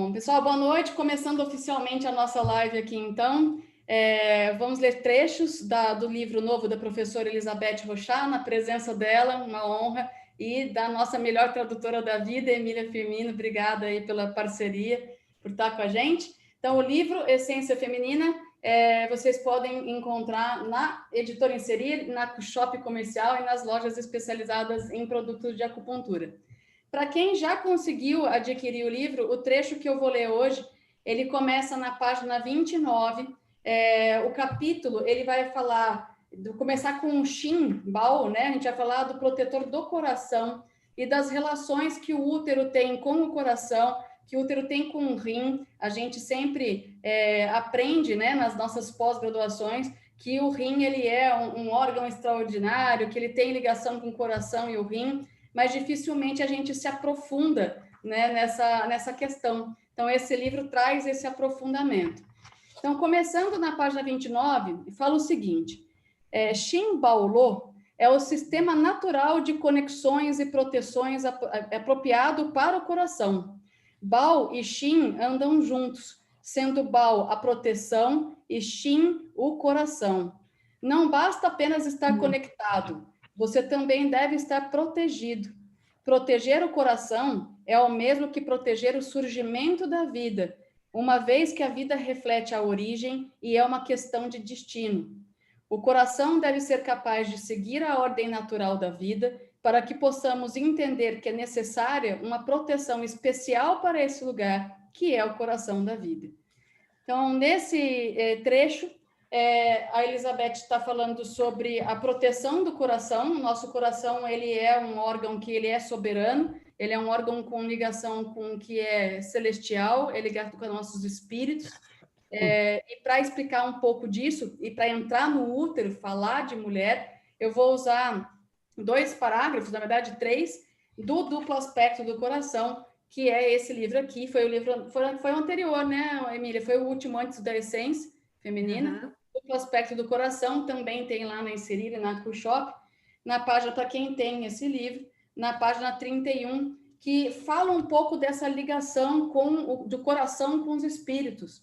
Bom, pessoal, boa noite. Começando oficialmente a nossa live aqui, então. Vamos ler trechos do livro novo da professora Elizabeth Rochá, na presença dela, uma honra, e da nossa melhor tradutora da vida, Emília Firmino. Obrigada aí pela parceria, por estar com a gente. Então, o livro Essência Feminina, vocês podem encontrar na Editora Inserir, na Shop Comercial e nas lojas especializadas em produtos de acupuntura. Para quem já conseguiu adquirir o livro, o trecho que eu vou ler hoje, ele começa na página 29. O capítulo, ele vai começar com o Shin Bao, né? A gente vai falar do protetor do coração e das relações que o útero tem com o coração, que o útero tem com o rim. A gente sempre aprende, né, nas nossas pós-graduações, que o rim ele é um órgão extraordinário, que ele tem ligação com o coração e o rim, mas dificilmente a gente se aprofunda, né, nessa questão. Então, esse livro traz esse aprofundamento. Então, começando na página 29, fala o seguinte: Shin Bao Lo é o sistema natural de conexões e proteções apropriado para o coração. Bao e Shin andam juntos, sendo Bao a proteção e Shin o coração. Não basta apenas estar conectado, você também deve estar protegido. Proteger o coração é o mesmo que proteger o surgimento da vida, uma vez que a vida reflete a origem e é uma questão de destino. O coração deve ser capaz de seguir a ordem natural da vida para que possamos entender que é necessária uma proteção especial para esse lugar, que é o coração da vida. Então, nesse trecho, a Elizabeth está falando sobre a proteção do coração. O nosso coração, ele é um órgão que ele é soberano, ele é um órgão com ligação com o que é celestial, é ligado com os nossos espíritos. E para explicar um pouco disso, e para entrar no útero, falar de mulher, eu vou usar 2 parágrafos, na verdade 3, do Duplo Aspecto do Coração, que é esse livro aqui. Foi o anterior, né, Emília? Foi o último antes da Essência Feminina. Uhum. O aspecto do coração também tem lá na Inserir e na Shop, na página, para quem tem esse livro, na página 31, que fala um pouco dessa ligação do coração com os espíritos,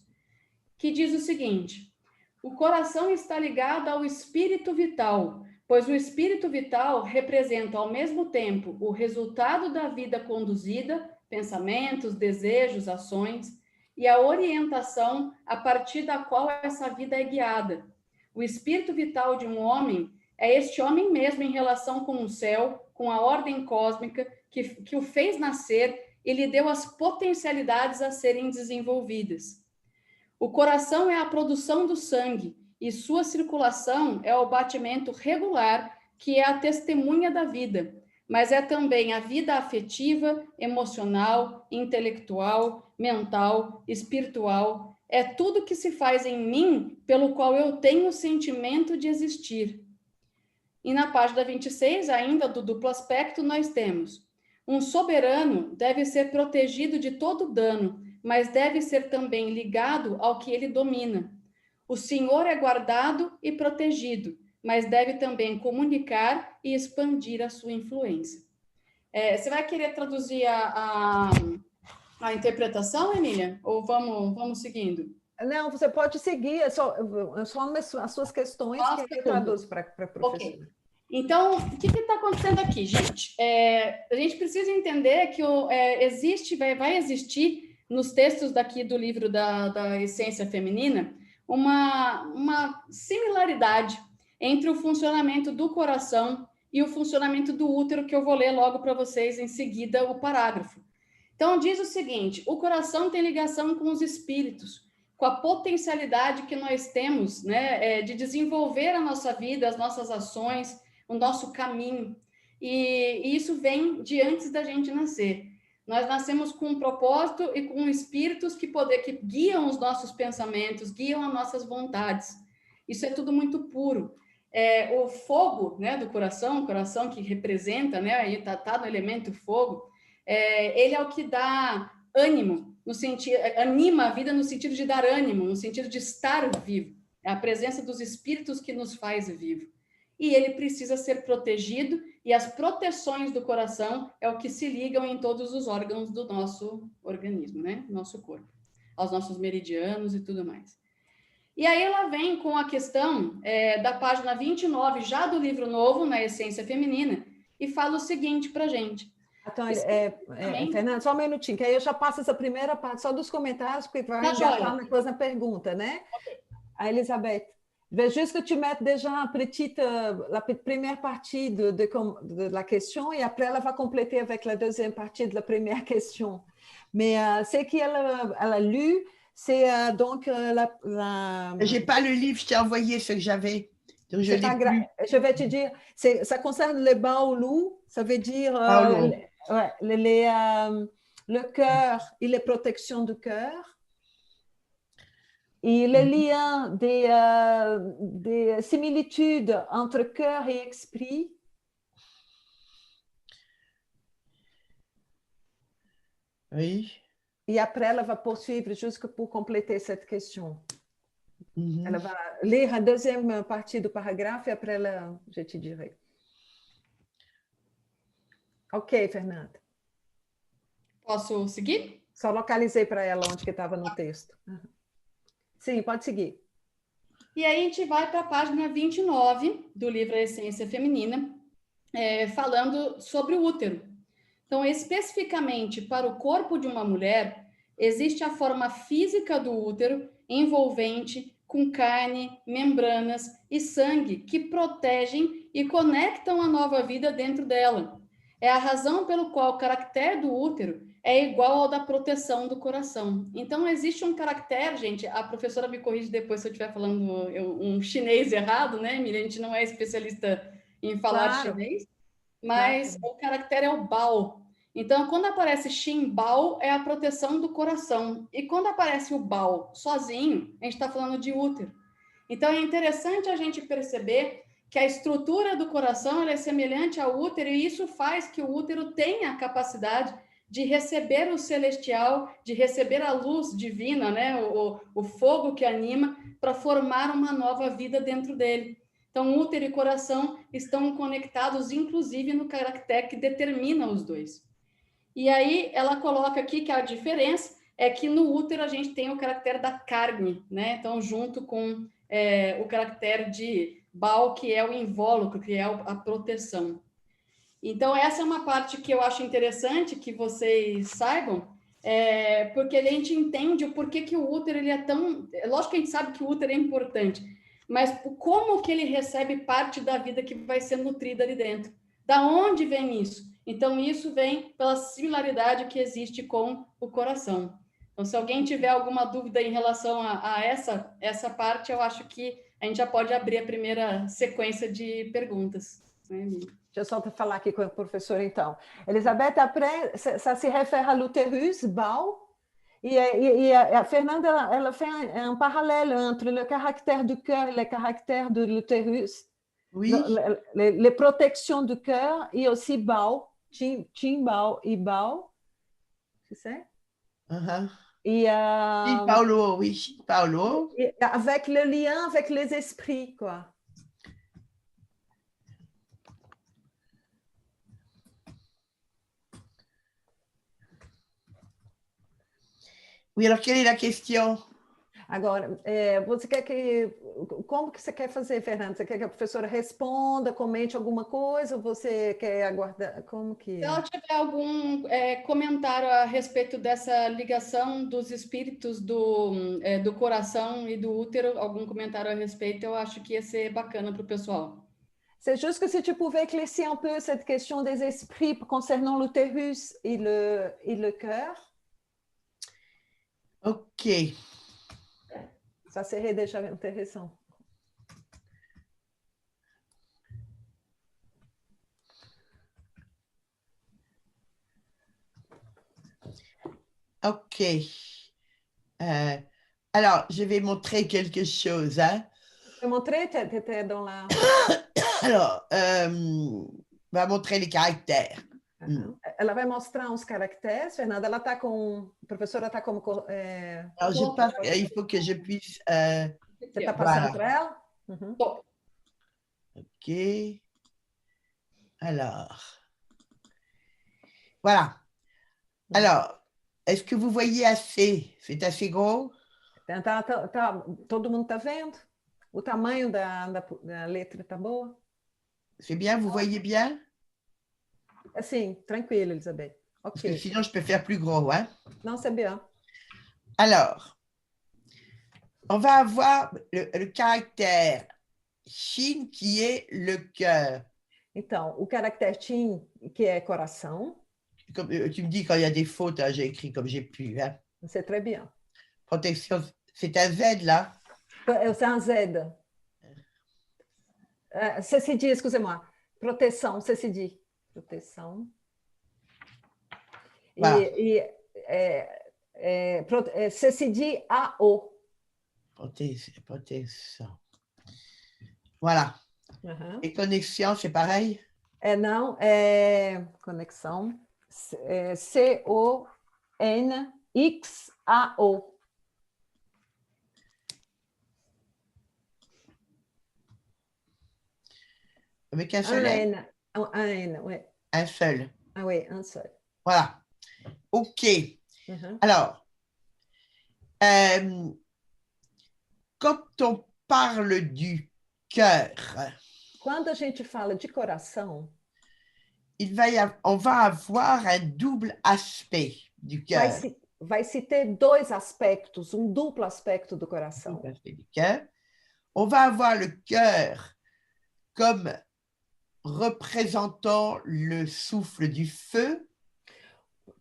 que diz o seguinte: o coração está ligado ao espírito vital, pois o espírito vital representa ao mesmo tempo o resultado da vida conduzida, pensamentos, desejos, ações, e a orientação a partir da qual essa vida é guiada. O espírito vital de um homem é este homem mesmo em relação com o céu, com a ordem cósmica que o fez nascer e lhe deu as potencialidades a serem desenvolvidas. O coração é a produção do sangue e sua circulação é o batimento regular, que é a testemunha da vida, mas é também a vida afetiva, emocional, intelectual, mental, espiritual. É tudo que se faz em mim pelo qual eu tenho o sentimento de existir. E na página 26, ainda do Duplo Aspecto, nós temos: um soberano deve ser protegido de todo dano, mas deve ser também ligado ao que ele domina. O Senhor é guardado e protegido, mas deve também comunicar e expandir a sua influência. Você vai querer traduzir a interpretação, Emília? Ou vamos seguindo? Não, você pode seguir, é só as suas questões que aí eu traduzo para a professora. Okay. Então, o que está acontecendo aqui, gente? A gente precisa entender que vai existir nos textos daqui do livro da Essência Feminina uma similaridade entre o funcionamento do coração e o funcionamento do útero, que eu vou ler logo para vocês em seguida o parágrafo. Então, diz o seguinte: o coração tem ligação com os espíritos, com a potencialidade que nós temos, né, de desenvolver a nossa vida, as nossas ações, o nosso caminho. E isso vem de antes da gente nascer. Nós nascemos com um propósito e com espíritos que guiam os nossos pensamentos, guiam as nossas vontades. Isso é tudo muito puro. O fogo, né, do coração, o coração que representa, né, aí tá no elemento fogo, ele é o que dá ânimo, anima a vida no sentido de dar ânimo, no sentido de estar vivo. É a presença dos espíritos que nos faz vivo. e ele precisa ser protegido, e as proteções do coração é o que se ligam em todos os órgãos do nosso organismo, né? Nosso corpo, aos nossos meridianos e tudo mais. E aí ela vem com a questão da página 29, já do livro novo, na Essência Feminina, e fala o seguinte para a gente. Então, Fernanda, só um minutinho, que aí eu já passo essa primeira parte só dos comentários, porque vai engatar na coisa na pergunta, né? Okay. A Elisabeth, je vais juste que tu mettes déjà la première partie de la question, et après, elle va compléter avec la deuxième partie de la première question. Mais ce qu'elle a lu, c'est donc la... J'ai pas le livre, je t'ai envoyé ce que j'avais. Donc je vais te dire, ça concerne les baoulous, ça veut dire le cœur et les protections du cœur. Et le lien des similitudes entre cœur et esprit. Oui. Et après, elle va poursuivre jusque pour compléter cette question. Elle va lire a deuxième partie do parágrafo e après, je te dirai. Ok, Fernanda. Posso seguir? Só localizei para ela onde que estava no texto. Sim, pode seguir. E aí a gente vai para a página 29 do livro A Essência Feminina, falando sobre o útero. Então, especificamente para o corpo de uma mulher, existe a forma física do útero envolvente, com carne, membranas e sangue que protegem e conectam a nova vida dentro dela. É a razão pelo qual o caractere do útero é igual ao da proteção do coração. Então, existe um caractere, gente, a professora me corrige depois se eu estiver falando um chinês errado, né, Miriam? A gente não é especialista em falar chinês, mas o caractere é o Bao. Então, quando aparece Xin Bao, é a proteção do coração. E quando aparece o Bao sozinho, a gente está falando de útero. Então, é interessante a gente perceber que a estrutura do coração ela é semelhante ao útero, e isso faz que o útero tenha a capacidade de receber o celestial, de receber a luz divina, né? o fogo que anima, para formar uma nova vida dentro dele. Então, útero e coração estão conectados, inclusive, no caractere que determina os dois. E aí, ela coloca aqui que a diferença é que no útero a gente tem o caractere da carne, né? Então, junto com o caractere de Bao, que é o invólucro, que é a proteção. Então, essa é uma parte que eu acho interessante que vocês saibam, porque a gente entende o porquê que o útero ele é tão... Lógico que a gente sabe que o útero é importante, mas como que ele recebe parte da vida que vai ser nutrida ali dentro? Da onde vem isso? Então, isso vem pela similaridade que existe com o coração. Então, se alguém tiver alguma dúvida em relação a essa parte, eu acho que a gente já pode abrir a primeira sequência de perguntas. Né, deixa eu só falar aqui com a professora, então. Elisabeth, après, ça se refere à l'utérus, Bao, e a Fernanda, ela fez um paralelo entre le caractère du cœur et le caractère de l'utérus. Oui. Les protections du cœur et aussi Bao, Qin Bao et Bao, tu sais? Et Paulo, oui, Paulo. Et avec le lien avec les esprits, quoi. Oui, alors quelle est la question? Agora, como que você quer fazer, Fernanda? Você quer que a professora responda, comente alguma coisa, ou você quer aguardar? Como que... Se ela tiver algum comentário a respeito dessa ligação dos espíritos do coração e do útero, algum comentário a respeito, eu acho que ia ser bacana para o pessoal. C'est juste que si tu pouvais éclaircir un peu cette question des esprits concernant l'utérus et le cœur. Ok. Ça serait déjà intéressant. Ok. Alors, je vais montrer quelque chose. Hein? Tu peux montrer, tu étais dans la... Alors, on va montrer les caractères. Ela vai mostrar uns caracteres, Fernanda. Ela está com... A professora está como... Alors, il faut que je puisse... Você está passando para ela? Ok. OK. Alors, voilà. Alors, est-ce que vous voyez assez? C'est assez gros? Todo mundo está vendo? O tamanho da letra está boa? C'est bien, vous voyez bien? Assim, tranquilo, Elizabeth. Parce que Ok. sinon, je peux faire plus gros, hein? Não, c'est bien. Alors, on va avoir le caractère Shin qui est le cœur. Então, o caractere Tim, que é coração, Comme, tu me dis quand il y a des fautes, hein, j'ai écrit comme j'ai pu. Hein? c'est très bien. Protection, c'est un Z là. C'est un Z. Ceci dit, excusez-moi. Proteção, ceci dit. Proteção. Voilà. Ceci dit AO. Protection. Voilà. Uhum. Et connexion, c'est pareil? Não, conexão. CONXAO. Avec un seul N? Un N, oui. Un seul. Ah oui, un seul. Voilà. OK. Uhum. Alors, quand on parle du cœur, quando a gente fala de coração, on va avoir un double aspect du cœur. Vai se ter dois aspectos, duplo aspecto do coração. Double aspect du cœur. On va avoir le cœur comme représentant le souffle du feu.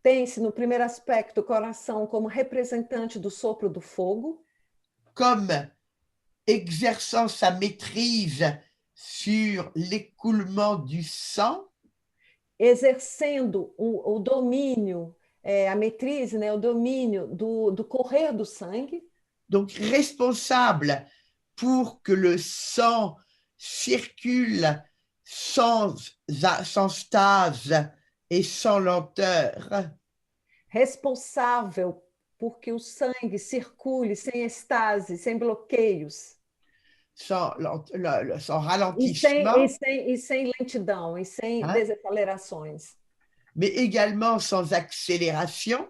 Pense no primeiro aspecto, o coração como representante do sopro do fogo. Comme exerçant sa maîtrise sur l'écoulement du sang. Exercendo o domínio, a matriz, né, o domínio do correr do sangue. Donc, responsable pour que le sang circule sans stase et sans lenteur. Responsável porque o sangue circule sem estase, sem bloqueios. Sans ralentissement. E sem lentidão, e sem desacelerações. Mais également sans accélération.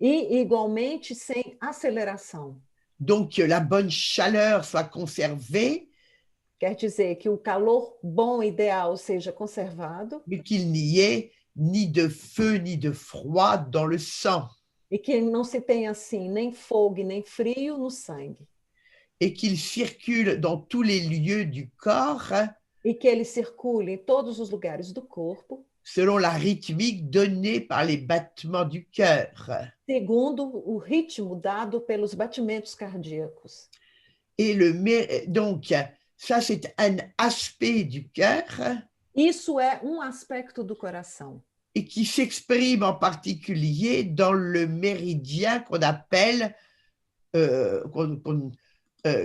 E, igualmente, sem aceleração. Donc, que la bonne chaleur soit conservée. Quer dizer que o calor bom, ideal, seja conservado. Mais qu'il n'y ait ni de feu, ni de froid dans le sang. E que não se tenha, assim, nem fogo, nem frio no sangue. Et qu'il circule dans tous les lieux du corps. E que ele circule em todos os lugares do corpo. Selon la rythmique donnée par les battements du cœur. Segundo o ritmo dado pelos batimentos cardíacos. Et donc, ça c'est un aspect du cœur. Isso é aspecto do coração. Et qui s'exprime en particulier dans le méridien qu'on appelle,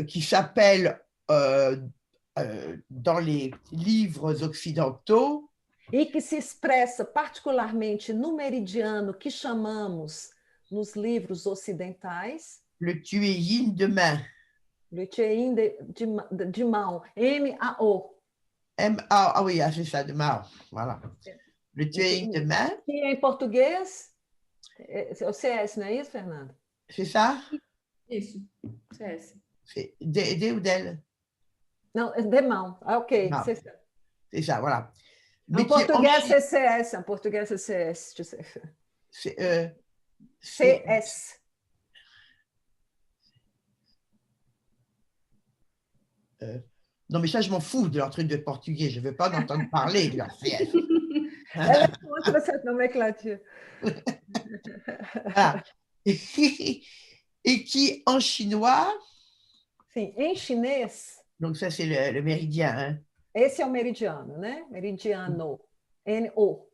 qui s'appelle dans les livres occidentaux. E que se expressa particularmente no meridiano que chamamos nos livros ocidentais. Le tueyin de main. Le tueyin de mão. M-A-O. M-A, ah oui, c'est ça, de main. Voilà. Le tueyin de main. E em português, é o CS, não é isso, Fernanda? C'est ça? Isso, CS. C'est de ou d'elle? Não, de mão. Ah, ok. C'est ça, voilà. En português, c'est CS. En português, c'est CS, tu sais. CS. Non, mais ça, je m'en fous de leur truc de portugais. Je ne veux pas en entendre parler de leur CS. Ela contra cette nomenclature. Ah. Et qui, en chinois... Sim, em chinês... Donc, ça, c'est le méridien. Hein? Esse é o meridiano, né? Meridiano. N-O.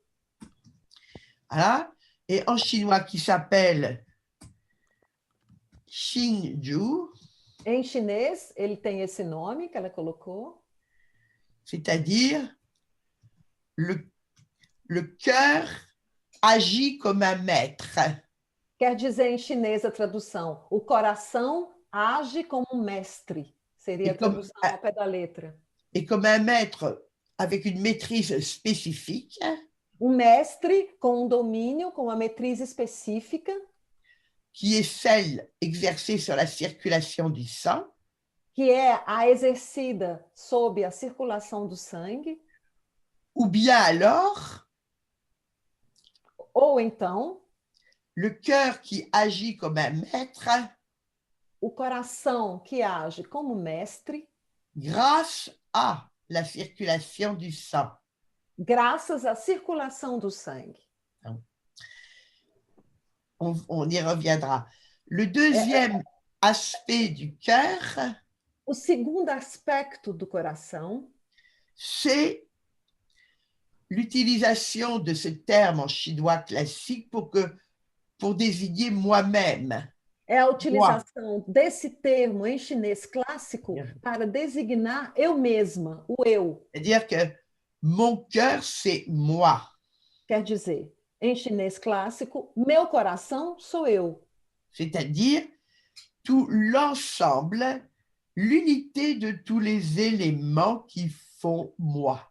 Voilà. Et en chinois, qui s'appelle Xingju. Em chinês, ele tem esse nome que ela colocou. C'est-à-dire, le cœur agit comme un maître. Quer dizer em chinês a tradução, o coração age como um mestre. Seria a tradução ao pé da letra. est comme un maître avec une maîtrise spécifique. Mestre com domínio, com uma matriz específica. Qui est celle exercée sur la circulation du sang. Que é a exercida sob a circulação do sangue. Ou bien alors, ou então, le cœur qui agit comme un maître, o coração que age como mestre, grâce à la circulation du sang. Graças à circulação do sangue. On y reviendra. Le deuxième aspect du cœur, o segundo aspecto do coração, c'est l'utilisation de ce terme en chinois classique pour désigner moi-même. É a utilização desse termo em chinês clássico para designar eu mesma, o eu. C'est-à-dire que mon cœur, c'est moi. Quer dizer, em chinês clássico, meu coração sou eu. C'est-à-dire tout l'ensemble, l'unité de tous les éléments qui font moi.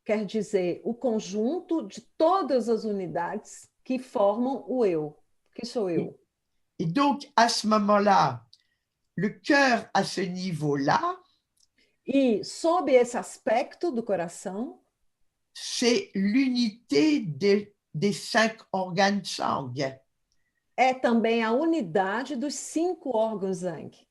Quer dizer, o conjunto de todas as unidades que formam o eu, que sou eu. Et donc, à ce moment-là, le cœur à ce niveau-là, e sob esse aspecto do coração, c'est l'unité des 5 organes de sangue. É também a unidade dos 5 órgãos sangue.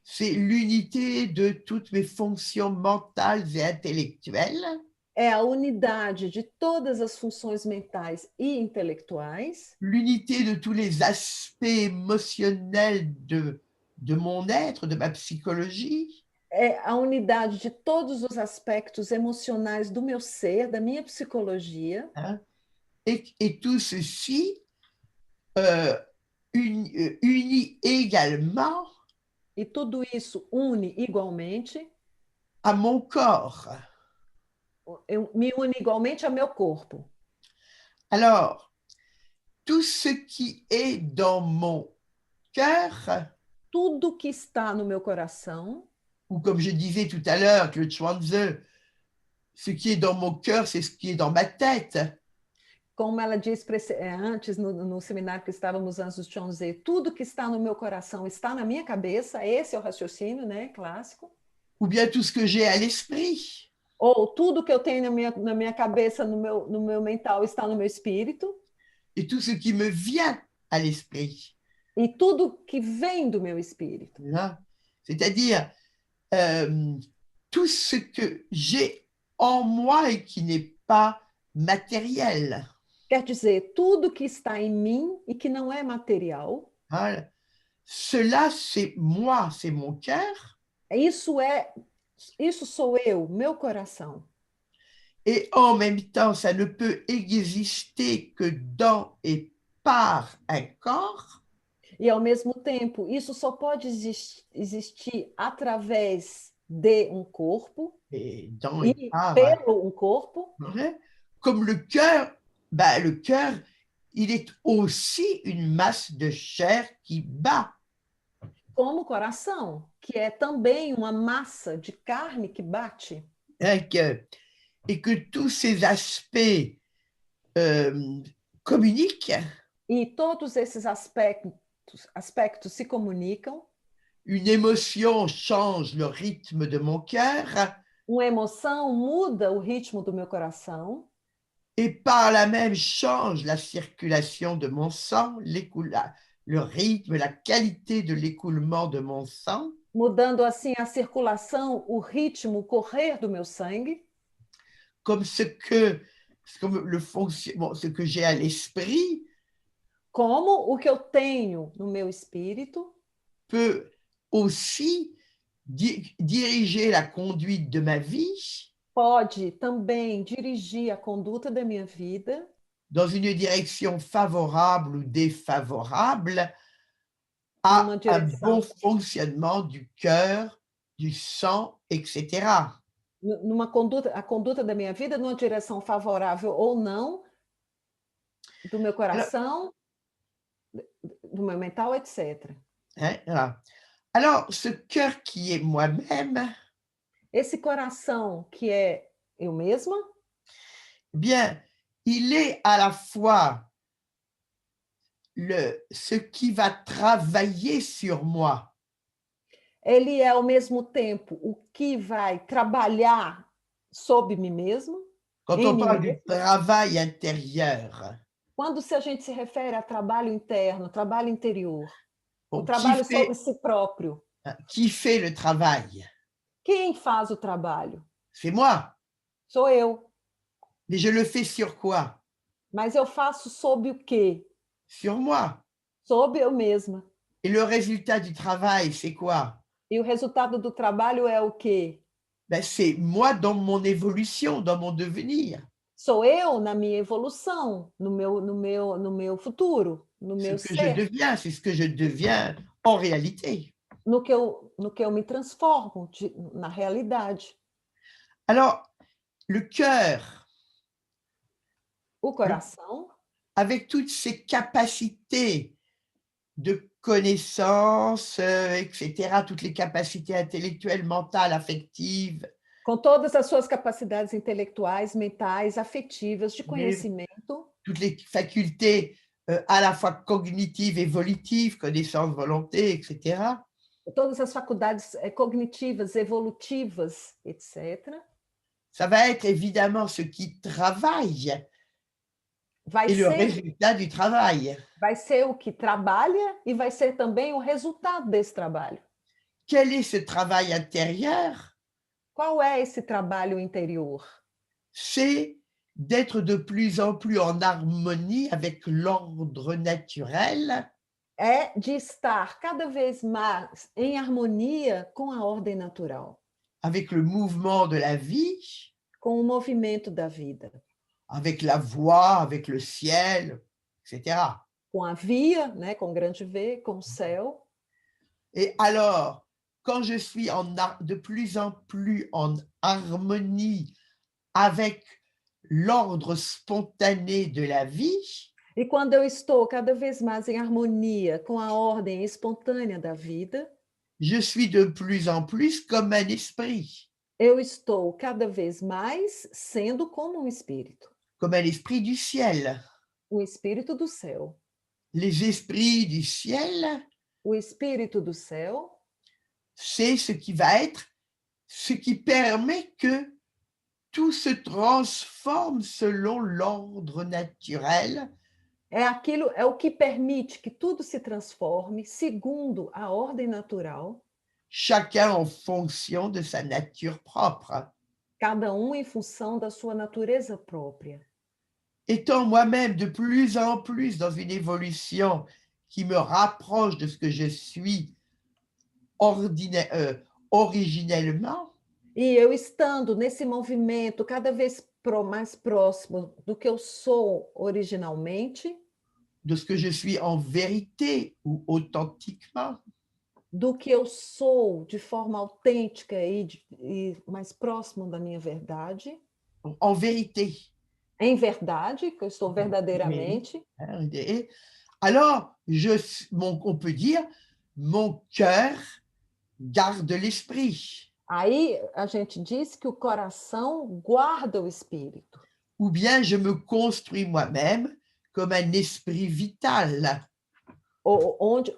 C'est l'unité de toutes mes fonctions mentales et intellectuelles. É a unidade de todas as funções mentais e intelectuais. L'unité de tous les aspects émotionnels de mon être, de ma psychologie. É a unidade de todos os aspectos emocionais do meu ser, da minha psicologia. Et tout ceci unit également e tudo isso une igualmente à mon corps. Me une igualmente ao meu corpo. Alors, tout ce qui est dans mon cœur, tudo que está no meu coração, ou comme je disais tout à l'heure, Claude Schwanze, ce qui est dans mon cœur, c'est ce qui est dans ma tête. Como ela disse antes no seminário que estávamos antes de Chuanze, tudo que está no meu coração está na minha cabeça, esse é o raciocínio, né, clássico. Ou bien tout ce que j'ai à l'esprit. Ou tudo que eu tenho na minha cabeça, no meu mental, está no meu espírito. Et tout ce qui me vient à l'esprit. E tudo que vem do meu espírito. C'est-à-dire tout ce que j'ai en moi et qui n'est pas matériel. Quer dizer, tudo que está em mim e que não é material. Cela, c'est moi, c'est mon cœur. Isso sou eu, meu coração. Et en même temps, ça ne peut exister que dans et par un corps. E ao mesmo tempo, isso só pode existir através de um corpo et pelo um corpo. Comme le cœur, le cœur, il est aussi une masse de chair qui bat. Como o coração, que é também uma massa de carne que bate. Et que tous ces aspects communiquent. E todos esses aspectos se comunicam. Une émotion change le rythme de mon cœur. Uma emoção muda o ritmo do meu coração. Et par là même change la circulation de mon sang, le rythme, la qualité de l'écoulement de mon sang. Mudando assim a circulação, o ritmo, o correr do meu sangue. Comme ce que j'ai à l'esprit. Como o que eu tenho no meu espírito peut aussi diriger la conduite de ma vie. Pode também dirigir a conduta da minha vida dans une direction favorable ou défavorable à un bon fonctionnement du cœur, du sang, etc. A conduta da minha vida numa direção favorável ou não, do meu coração, do meu mental, etc. Alors, ce cœur qui est moi-même, Esse coração que é eu mesma, bien, il est à la fois ce qui va travailler sur moi. ele é ao mesmo tempo o que vai trabalhar sob mim mesmo, Quand em on mim parle du mesmo. travail intérieur, Quando se a gente se refere a trabalho interno, trabalho interior, o bon, trabalho sobre si próprio, qui fait le travail? quem faz o trabalho? C'est moi, Sou eu. mais je le fais sur quoi? Mas eu faço sob o quê? Sur moi. Sob eu mesma. Et le résultat du travail, c'est quoi? E o resultado do trabalho é o quê? Ben, c'est moi dans mon évolution, dans mon devenir. Sou eu na minha evolução, no meu futuro, no Ce meu que je ser, deviens, c'est ce que je deviens en réalité. no que eu me transformo na realidade. Alors, le cœur, O coração, avec toutes ses capacités de connaissance, etc., toutes les capacités intellectuelles, mentales, affectives, com todas as suas capacidades intelectuais, mentais, afetivas, de mais conhecimento, toutes les facultés à la fois cognitives et volitives, connaissance, volonté, etc., todas as faculdades cognitivas, evolutivas, etc., ça va être évidemment ce qui travaille vai et le ser, résultat du travail. vai ser o que trabalha e vai ser também o resultado desse trabalho. Quel est ce travail intérieur? Qual é esse trabalho interior? C'est d'être de plus en plus en harmonie avec l'ordre naturel, É de estar cada vez mais em harmonia com a ordem natural, avec le mouvement de la vie, com o movimento da vida, avec la voie, avec le ciel, etc. com a via, né, com grande V, com o céu. Et alors, quand je suis de plus en plus en harmonie avec l'ordre spontané de la vie, E quando eu estou cada vez mais em harmonia com a ordem espontânea da vida, je suis de plus en plus comme un esprit, eu estou cada vez mais sendo como um esprit du ciel. espírito do céu. Les esprits du ciel, O espírito do céu c'est ce qui va être, ce qui permet que tout se transforme selon l'ordre naturel. é o que permite que tudo se transforme segundo a ordem natural, Chacun en fonction de sa nature propre. cada um em função da sua natureza própria. Étant moi-même de plus en plus dans une évolution qui me rapproche de ce que je suis originellement, E eu estando nesse movimento cada vez mais próximo do que eu sou originalmente, de ce que je suis en vérité ou authentiquement, do que eu sou de forma autêntica e mais próximo da minha verdade, en vérité. em verdade, que eu estou verdadeiramente, alors on peut dire, mon cœur garde l'esprit. aí a gente diz que o coração guarda o espírito. Ou bien je me construis moi-même comme un esprit vital. Onde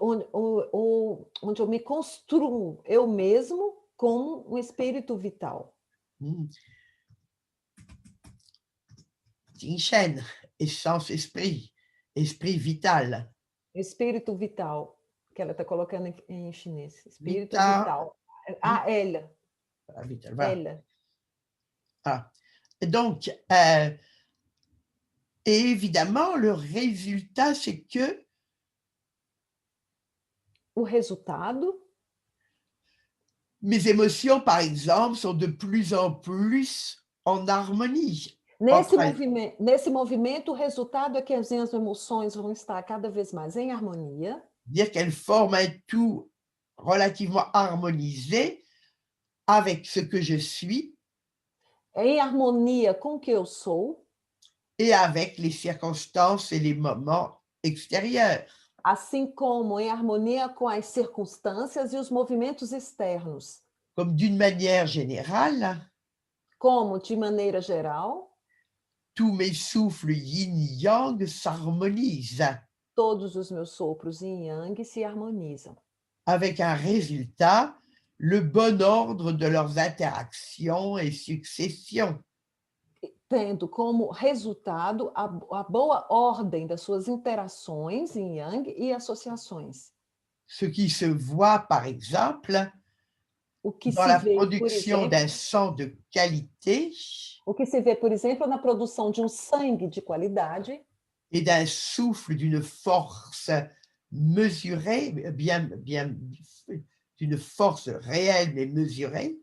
eu me construo eu mesmo como um espírito vital. Yin-Shen, essence esprit, esprit vital. Espírito vital, que ela está colocando em chinês. Espírito Vital. vital. Ah, ela. Vital, voilà. Ela. Ah. Donc, et évidemment, le résultat, c'est que O resultado, mes émotions, par exemple, sont de plus en plus en harmonie. nesse movimento, o resultado é que as minhas emoções vão estar cada vez mais em harmonia. Dire qu'elles forment un tout relativement harmonisé avec ce que je suis. Em harmonia com o que eu sou. Et avec les circonstances et les moments extérieurs. Assim como em harmonia com as circunstâncias e os movimentos externos. comme d'une manière générale, como de maneira geral, tous mes souffles yin-yang s'harmonisent todos os meus sopros yin yang se harmonizam, avec un résultat, le bon ordre de leurs interactions et successions. tendo como resultado a boa ordem das suas interações yin yang e associações. Ce qui se voit, par exemple, O que dans se la vê, por production exemplo, d'un sang de qualité o que se vê, por exemplo, na produção de um sangue de qualidade et d'un souffle d'une force mesurée, d'une force réelle mais mesurée,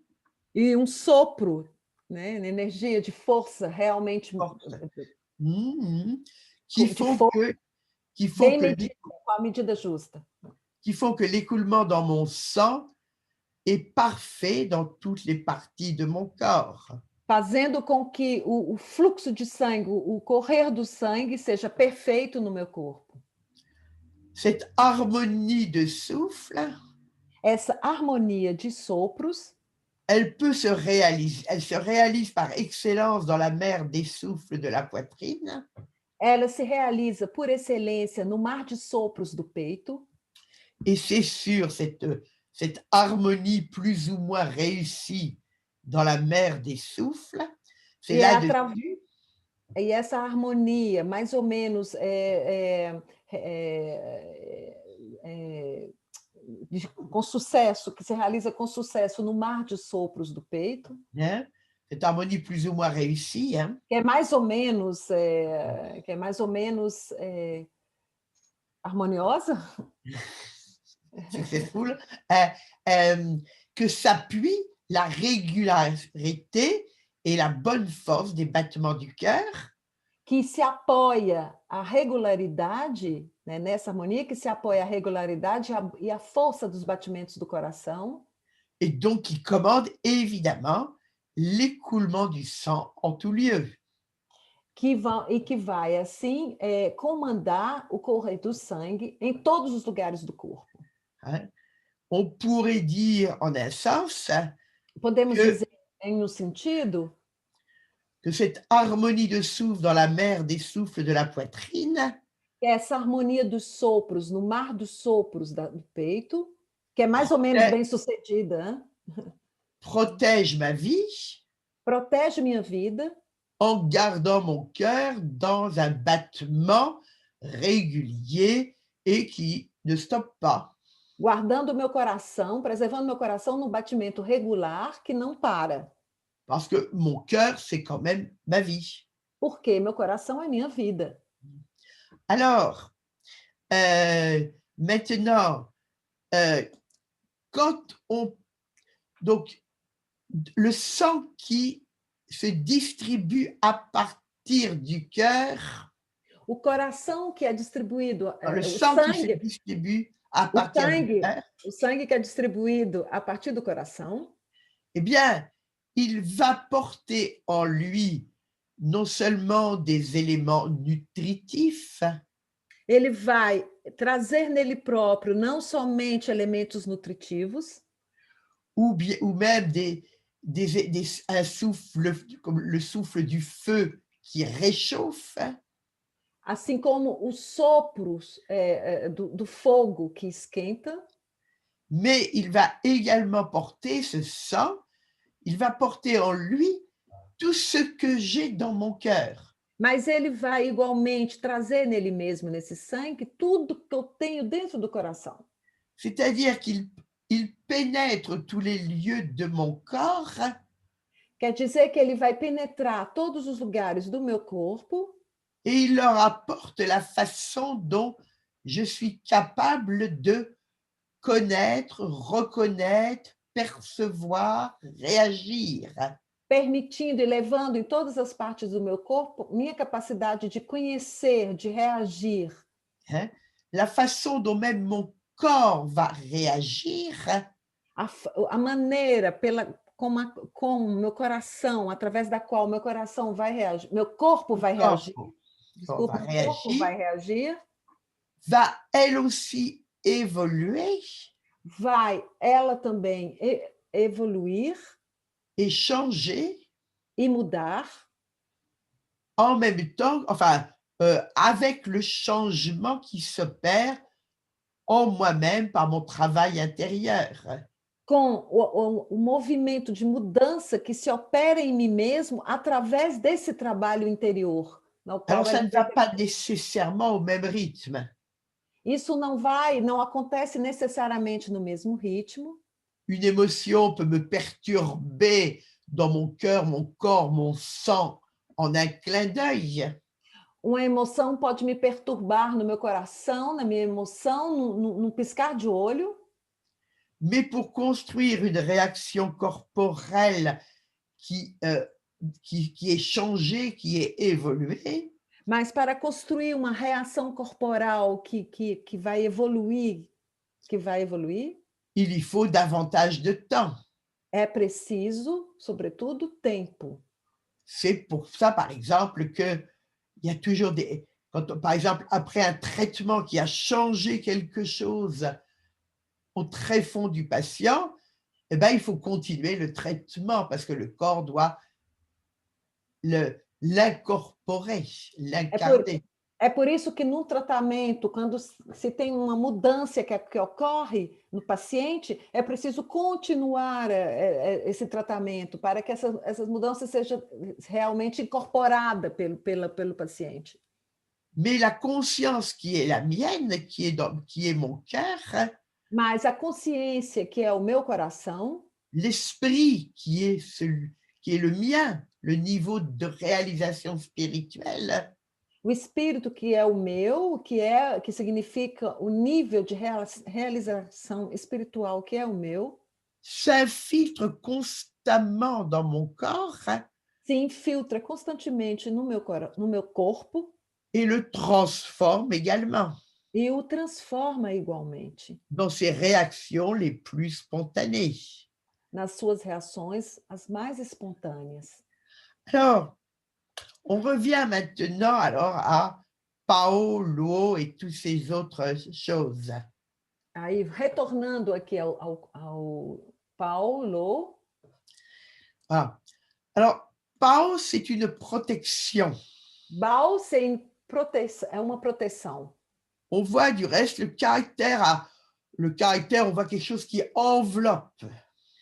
e um sopro, né, energia de força realmente mmh, qui de font força que, qui font bem que, medida, com a medida justa, qui font que l'écoulement dans mon sang est parfait dans toutes les parties de mon corps. fazendo com que o fluxo de sangue, o correr do sangue seja perfeito no meu corpo. Cette harmonie de souffle, Essa harmonia de sopros, elle se réalise par excellence dans la mer des souffles de la poitrine. ela se realiza por excelência no mar de sopros do peito. Et c'est sur cette harmonie plus ou moins réussie dans la mer des souffles, c'est là-dessus. E essa harmonia, mais ou menos, com sucesso, que se realiza com sucesso no mar de sopros do peito. Hein? Cette harmonie plus ou moins réussie, hein? Que é mais ou menos, harmoniosa. Successful, que s'appuie la régularité et la bonne force des battements du cœur. Que se apoia a regularidade, né, nessa harmonia, que se apoia a regularidade e a força dos batimentos do coração. Et donc qui commande évidemment l'écoulement du sang en tout lieu. Que vai assim, comandar o correr do sangue em todos os lugares do corpo. Hein? On pourrait dire en un sens Podemos dizer em um sentido que cette harmonie de souffle dans la mer des souffles de la poitrine, essa harmonia dos sopros no mar dos sopros do peito, que é mais ou menos bem sucedida, hein? protège ma vie, protege minha vida, en gardant mon cœur dans un battement régulier et qui ne stoppe pas. Guardando meu coração, preservando meu coração num batimento regular que não para. Parce que mon cœur, c'est quand même ma vie. Porque meu coração é minha vida. Alors, maintenant, quand on... Donc, le sang qui se distribue à partir du cœur... O coração que é distribuído... Le sang qui se distribue à partir du cœur... O sangue que é distribuído a partir do coração... Eh bien, il va porter en lui non seulement des éléments nutritifs, ele vai trazer nele próprio não somente elementos nutritivos, ou même un souffle, comme le souffle du feu qui réchauffe, assim como os sopros do fogo que esquenta, mais il va également porter ce sang, il va porter en lui tout ce que j'ai dans mon cœur. Mas ele vai igualmente trazer nele mesmo, nesse sangue, tudo que eu tenho dentro do coração. C'est-à-dire qu'il pénètre tous les lieux de mon corps. Quer dizer que ele vai penetrar todos os lugares do meu corpo. Et il leur apporte la façon dont je suis capable de connaître, reconnaître, percevoir, réagir. Permitindo e levando em todas as partes do meu corpo minha capacidade de conhecer, de reagir. Hein? La façon dont même mon corps va réagir. A maneira com o meu coração, através da qual meu coração vai reagir, meu corpo vai reagir. Desculpa, meu corpo vai reagir. Va elle aussi évoluer. Vai ela também evoluir et changer e mudar en même temps, enfin, avec le changement qui s'opère en moi-même par mon travail intérieur. com o movimento de mudança que se opera em mim mesmo através desse trabalho interior, no qual Alors, ça ela ne va pas nécessairement au même rythme. Isso não acontece necessariamente no mesmo ritmo. Une émotion peut me perturber dans mon cœur, mon corps, mon sang en un clin d'œil. Uma emoção pode me perturbar no meu coração, na minha emoção, num piscar de olho. Mais pour construire une réaction corporelle qui, qui est changée, qui est évoluée, Mas para construir uma reação corporal que vai evoluir, il y faut davantage de temps. é preciso, sobretudo, tempo. C'est pour ça, par exemple, qu'il y a toujours des... par exemple, après un traitement qui a changé quelque chose au tréfonds du patient, eh ben, il faut continuer le traitement parce que le corps doit l'incorporer, l'incarner. É por isso que no tratamento, quando se tem uma mudança que ocorre no paciente, é preciso continuar esse tratamento para que essas mudanças sejam realmente incorporadas pelo paciente. Mais la conscience qui est la mienne, qui est mon cœur, mas a consciência que é o meu coração, l'esprit qui est le mien, le niveau de réalisation spirituelle, o espírito que é o meu, que significa o nível de realização espiritual que é o meu, s'infiltre constamment dans mon corps, se infiltra constantemente no meu corpo et le transforme également e o transforma igualmente dans ses réactions les plus spontanées. nas suas reações as mais espontâneas. Alors, on revient maintenant alors à Paolo et toutes ces autres choses. Aí, retornando aqui ao Paulo. Ah. Alors, Pao, c'est une protection. Bao é uma proteção. On voit du reste le caractère, on voit quelque chose qui enveloppe.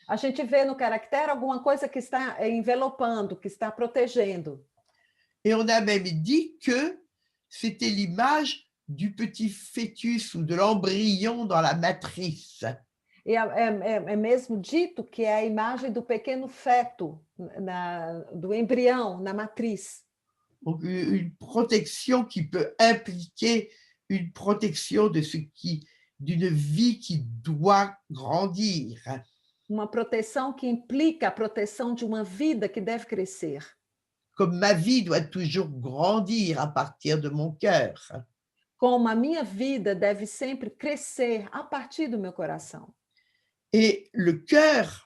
A gente vê no caractere alguma coisa que está envelopando, que está protegendo. Et on a même dit que c'était l'image du petit fœtus ou de l'embryon dans la matrice. E é mesmo dito que é a imagem do pequeno feto, do embrião na matriz. Donc, une protection qui peut impliquer une protection d'une vie qui doit grandir. Uma proteção que implica a proteção de uma vida que deve crescer. Comme ma vie doit toujours grandir à partir de mon cœur. Como a minha vida deve sempre crescer a partir do meu coração. Et le cœur,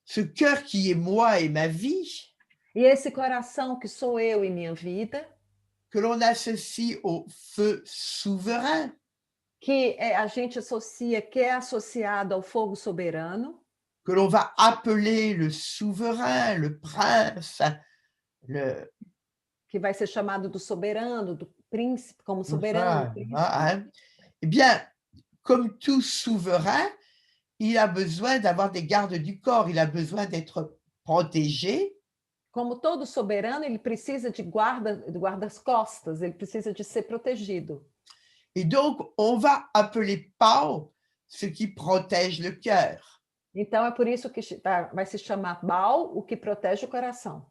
ce cœur qui est moi et ma vie, e esse coração que sou eu e minha vida, que l'on associe au feu souverain, que a gente associa, que é associado ao fogo soberano, que l'on va appeler le souverain, le prince, que vai ser chamado do soberano, do príncipe, como soberano. Eh bien, comme tout souverain, il a besoin d'avoir des gardes du corps, il a besoin d'être protégé. Como todo soberano, ele precisa de guardas-costas, ele precisa de ser protegido. Et donc, on va appeler Pao ce qui protège le cœur. Então, é por isso que vai se chamar Baal, o que protege o coração.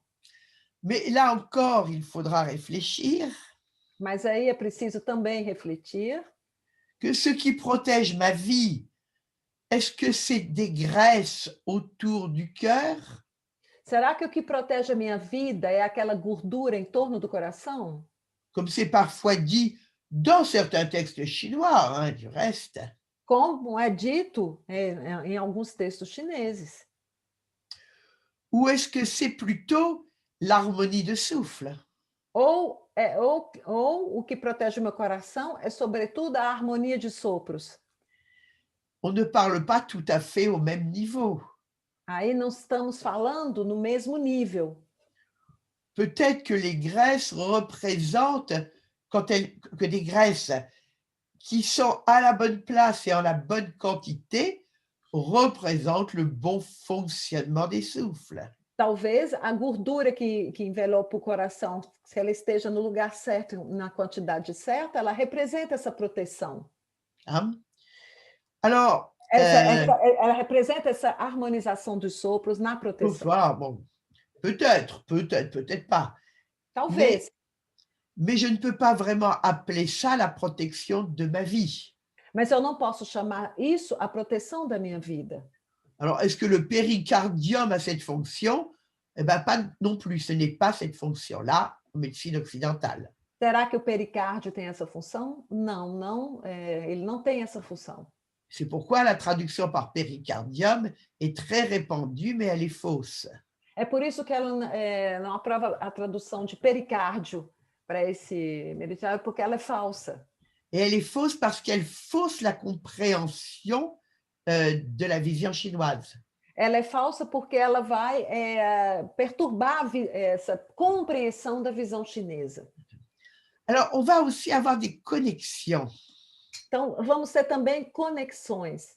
Mais là encore, il faudra réfléchir. Mas aí é preciso também refletir. Que ce qui protège ma vie, est-ce que c'est des graisses autour du cœur? Será que o que protege a minha vida é aquela gordura em torno do coração? Comme c'est parfois dit dans certains textes chinois, hein, du reste. Como é dito em alguns textos chineses. Ou est-ce que c'est plutôt l'harmonie de souffle? Ou o que protege o meu coração é, sobretudo, a harmonia de sopros. on ne parle pas tout à fait au même niveau. Aí não estamos falando no mesmo nível. Peut-être que les graisses représentent, que des graisses qui sont à la bonne place et en la bonne quantité représentent le bon fonctionnement des souffles. Talvez a gordura que envelopa o coração, se ela esteja no lugar certo, na quantidade certa, ela representa essa proteção. Hein? Alors, Ela representa essa harmonização dos sopros na proteção. bon, peut-être pas. Talvez. Mais je ne peux pas vraiment appeler ça la protection de ma vie. Mas eu não posso chamar isso a proteção da minha vida. Alors, est-ce que le péricardium a cette fonction? Eh bien, pas non plus. Ce n'est pas cette fonction-là en médecine occidentale. Será que o pericárdio tem essa função? Não, ele não tem essa função. C'est pourquoi la traduction par péricardium est très répandue, mais elle est fausse. É por isso que ela não aprova a tradução de pericárdio para esse meridiano, porque ela é falsa. Et elle est fausse parce qu'elle fausse la compréhension de la vision chinoise. Ela é falsa porque ela vai perturbar essa compreensão da visão chinesa. Alors, on va aussi avoir des connexions. Então, vamos ter também conexões.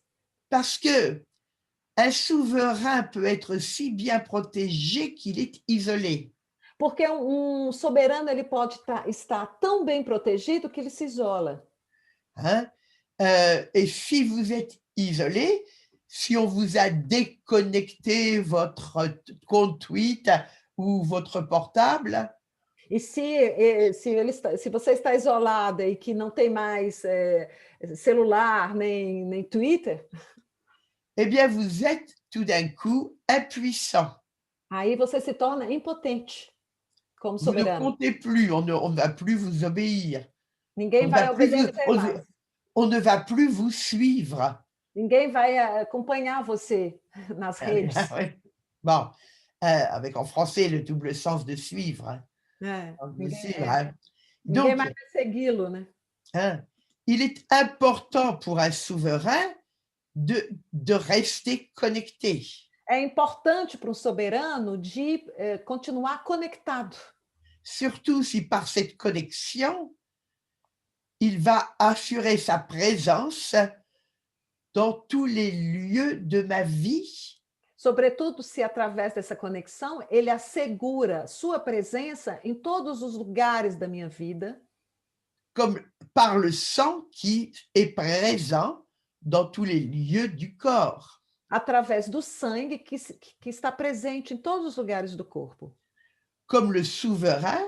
Parce que un souverain peut être si bien protégé qu'il est isolé. Porque soberano ele pode estar tão bem protegido que ele se isola. Hein? Et si vous êtes isolé, si on vous a déconnecté votre compte Twitter ou votre portable. E se você está isolada e que não tem mais celular nem Twitter, eh bien, vous êtes tout d'un coup impuissant. Aí você se torna impotente como Vous soberano. ne comptez plus, on ne va plus vous obéir. Ninguém vai obedecer mais. On ne va plus vous suivre. Ninguém vai acompanhar você nas redes. Bon, avec en français le double sens de suivre. Ninguém mais vai segui-lo, né? Il est important pour un souverain de rester connecté. É importante para um soberano de continuar conectado. Surtout si par cette connexion, il va assurer sa présence dans tous les lieux de ma vie. Sobretudo se através dessa conexão, ele assegura sua presença em todos os lugares da minha vida. Comme par le sang qui est présent dans tous les lieux du corps. Através do sangue que está presente em todos os lugares do corpo. Comme le souverain,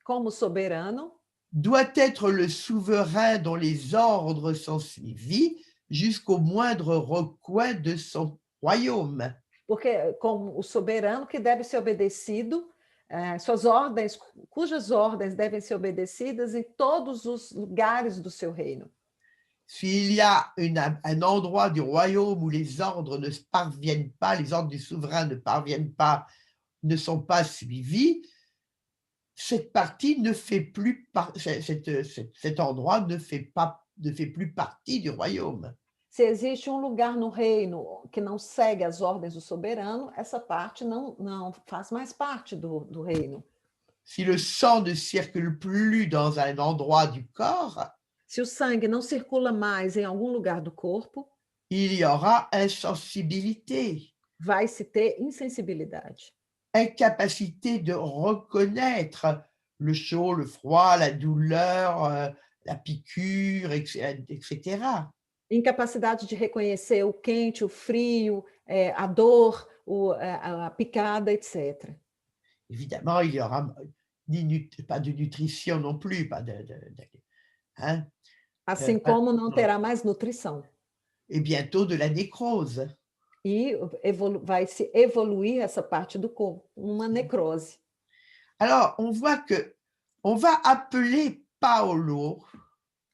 como soberano, doit être le souverain dont les ordres sont suivis jusqu'au moindre recoin de son royaume. Porque como o soberano que deve ser obedecido, suas ordens, cujas ordens devem ser obedecidas em todos os lugares do seu reino. S'il y a un endroit du royaume où les ordres ne parviennent pas, les ordres du souverain ne parviennent pas, ne sont pas suivis, cette partie ne fait plus cet endroit ne fait plus partie du royaume. Se existe lugar no reino que não segue as ordens do soberano, essa parte não faz mais parte do reino. Si le sang ne circule plus dans un endroit du corps, se o sangue não circula mais em algum lugar do corpo, il y aura insensibilité. Vai se ter insensibilidade. Incapacité de reconnaître le chaud, le froid, la douleur, la piqûre, etc. Incapacidade de reconhecer o quente, o frio, a dor, a picada, etc. Évidemment, il y aura pas de nutrition non plus, pas hein? Assim como não terá mais nutrição. Et bientôt de la nécrose. E vai se evoluir essa parte do corpo, uma necrose. Alors, on voit que on va appeler Paulo.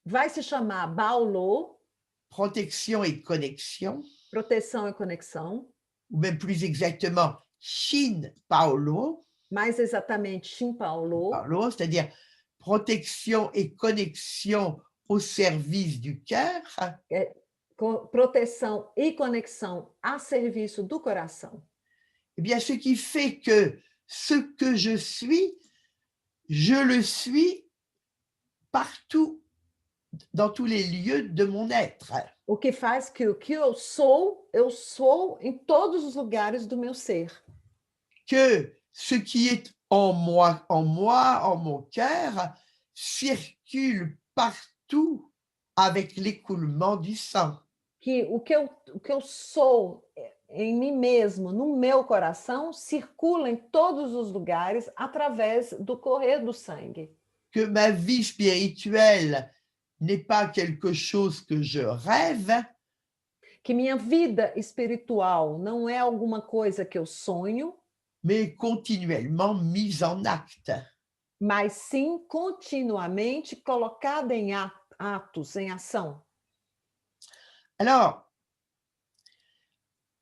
Vai se chamar Paulo. Protection et connexion. Proteção e conexão. Ou même plus exactement, Shin Paulo. Mais exatamente, Shin Paulo. Paulo, c'est-à-dire protection et connexion au service du cœur. proteção e conexão a serviço do coração. Eh bien, ce qui fait que ce que je le suis partout, dans tous les lieux de mon être. O que faz que o que eu sou em todos os lugares do meu ser. Que ce qui est en moi, en mon cœur, circule partout avec l'écoulement du sang. Que o que eu sou em mim mesmo, no meu coração, circula em todos os lugares através do correr do sangue. Que ma vie spirituelle n'est pas quelque chose que je rêve. Que minha vida espiritual não é alguma coisa que eu sonho, mais continuellement mise en acte. Mas sim continuamente colocada em atos, em ação. Alors,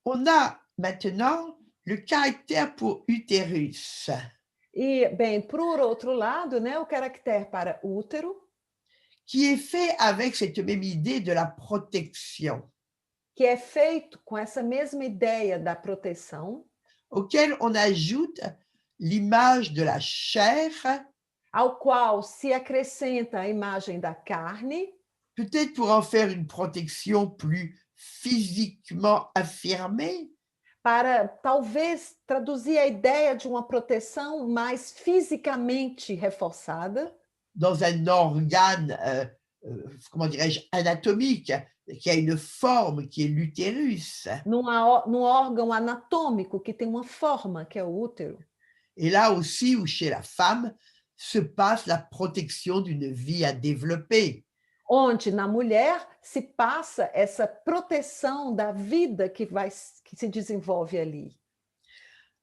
on a maintenant le caractère pour utérus. E, bem, por outro lado, né, o caractere para útero, qui est fait avec cette même idée de la protection. Que é feito com essa mesma ideia da proteção, auquel on ajoute l'image de la chair, ao qual se acrescenta a imagem da carne, peut-être pour en faire une protection plus physiquement affirmée, para talvez traduzir a ideia de uma proteção mais fisicamente reforçada, dans un organe, comment dirais-je, anatomique, qui a une forme qui est l'utérus. Num órgão anatômico que tem uma forma, que é o útero. Et là aussi, où chez la femme, se passe la protection d'une vie à développer. Onde na mulher se passa essa proteção da vida que se desenvolve ali.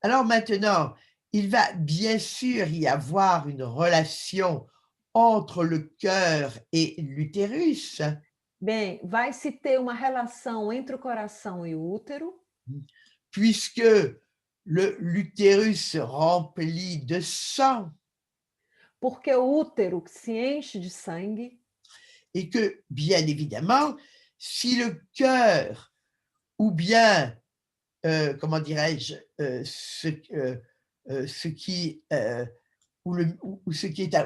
Alors maintenant, il va bien sûr y avoir une relation entre le cœur et l'utérus. Bem, vai se ter uma relação entre o coração e o útero, puisque l'utérus se remplit de sang. Porque o útero se enche de sangue. Et que, bien évidemment, si le cœur, ou bien, comment dirais-je, ce qui est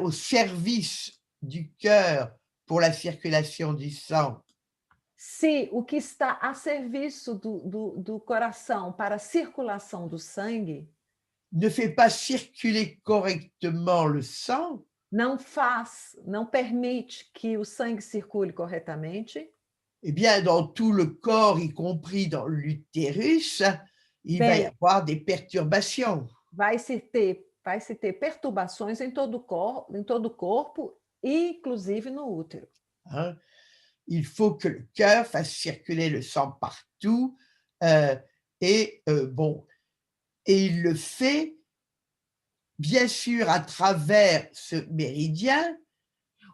au service du cœur pour la circulation du sang, Se o que está a serviço do coração para a circulação do sangue ne fait pas circuler correctement le sang, não permite que o sangue circule corretamente, eh bien, dans tout le corps, y compris dans l'utérus, il va y avoir des perturbations. Vai se ter perturbações em todo o corpo, inclusive no útero. Hein? Il faut que le cœur fasse circuler le sang partout, et il le fait bien sûr à travers ce méridien.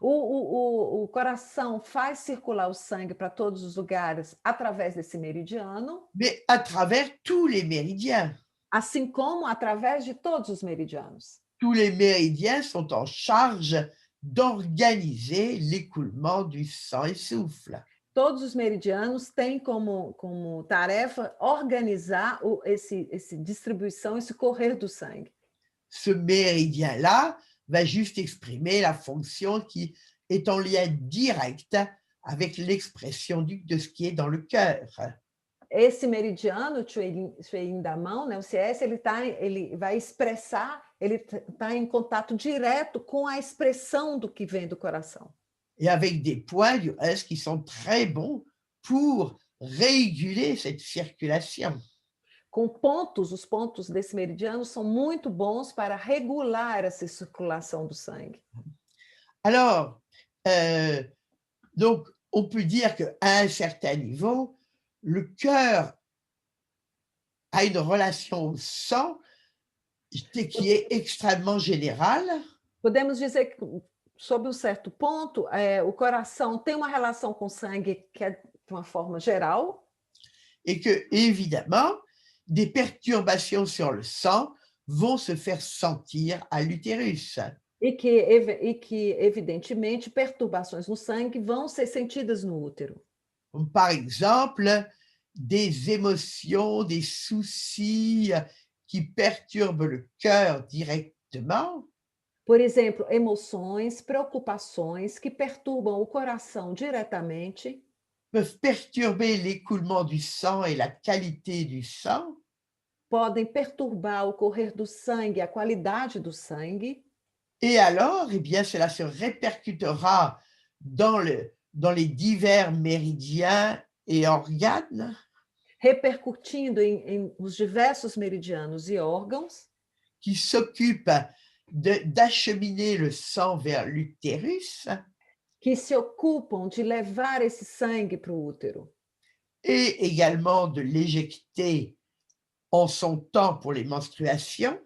O coração faz circular o sangue para todos os lugares através desse meridiano, Mais à travers tous les méridiens. Assim como através de todos os meridianos. Tous les méridiens sont en charge d'organiser l'écoulement du sang et souffle. Todos os meridianos têm como tarefa organizar essa distribuição, esse correr do sangue. Ce méridien-là va juste exprimer la fonction qui est en lien direct avec l'expression de ce qui est dans le cœur. Esse meridiano, o Chueyin da mão, né, o CS, ele vai expressar, ele está em contato direto com a expressão do que vem do coração. Et avec des points du reste qui sont très bons pour réguler cette circulation. Com pontos, os pontos desse meridiano são muito bons para regular essa circulação do sangue. Alors, donc, on peut dire qu'à un certain niveau, le cœur a une relation au sang qui est extrêmement générale. Podemos dizer que, sob um certo ponto, o coração tem uma relação com o sangue que é de uma forma geral. Et que, évidemment, des perturbations sur le sang vont se faire sentir à l'utérus. E que, evidentemente, perturbações no sangue vão ser sentidas no útero. comme par exemple des émotions, des soucis qui perturbent le cœur directement. Por exemplo, emoções, preocupações que perturbam o coração diretamente, Peuvent perturber l'écoulement du sang et la qualité du sang, podem perturbar o correr do sangue, a qualidade do sangue, et alors, eh bien, cela se répercutera dans les divers méridiens et organes repercutindo nos diversos meridianos e órgãos qui s'occupent d'acheminer le sang vers l'utérus que se ocupam de levar esse sangue para o útero et également de l'éjecter en son temps pour les menstruations.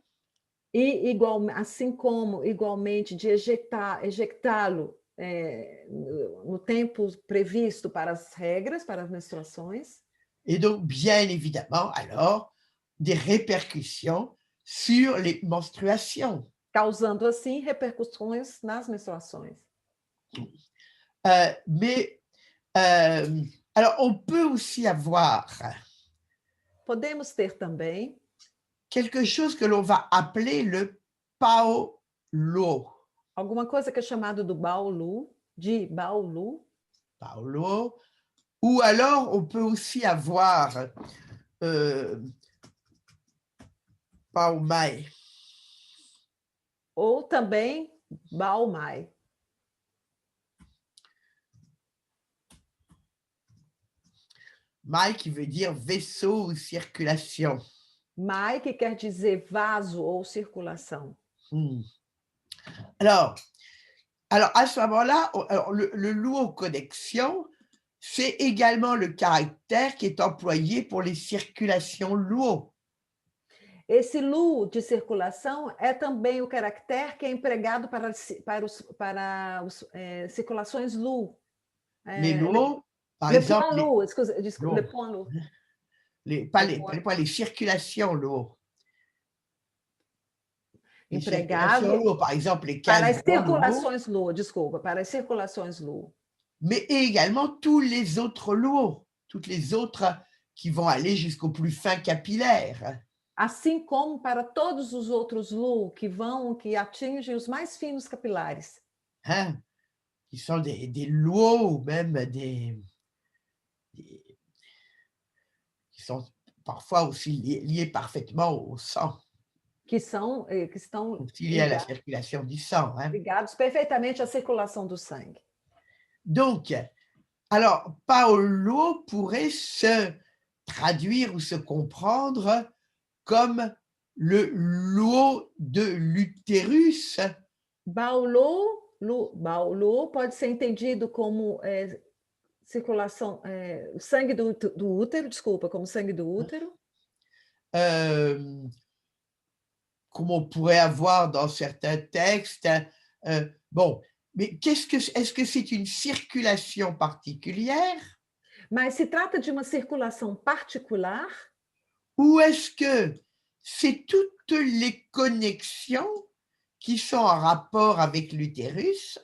e assim como igualmente de ejectá-lo no tempo previsto para as regras, para as menstruações. Et donc, bien évidemment, alors, des répercussions sur les menstruations. Causando assim repercussões nas menstruações. Mais, alors, on peut aussi avoir Podemos ter também quelque chose que l'on va appeler le Paolo. alguma coisa que é chamado de Baolu, Paolo. Ou alors, on peut aussi avoir Paomai. ou também Baomai. Mai qui veut dire vaisseau ou circulation. Mai, que quer dizer vaso ou circulação. Alors, à ce moment-là, le luo connexion, c'est également le caractère qui est employé pour les circulations luo. Esse lu de circulação é também o caractere que é empregado para circulações lu. Les luo, par Le exemple, point lu, excusez, le point lu. pas les circulations luo. Les Empregado circulations luo, par exemple, les para as cases luo, circulações lu, desculpa, para as circulações lu. mais également tous les autres luo, toutes les autres qui vont aller jusqu'au plus fin capillaire. Assim como para todos os outros lu que atingem os mais finos capilares. Hein? Qui sont des luo ou même qui sont parfois aussi liés parfaitement au sang, Que estão aussi liés à la circulation du sang. Hein? ligados perfeitamente à circulação do sangue. Donc, alors, Paolo pourrait se traduire ou se comprendre comme le luo de l'utérus. Baulu pode ser entendido como circulação, sangue do útero, desculpa, como sangue do útero. Comme on pourrait avoir dans certains textes. Bon, mais est-ce que c'est une circulation particulière? Mas se trata de uma circulação particular? Ou est-ce que c'est toutes les connexions qui sont en rapport avec l'utérus?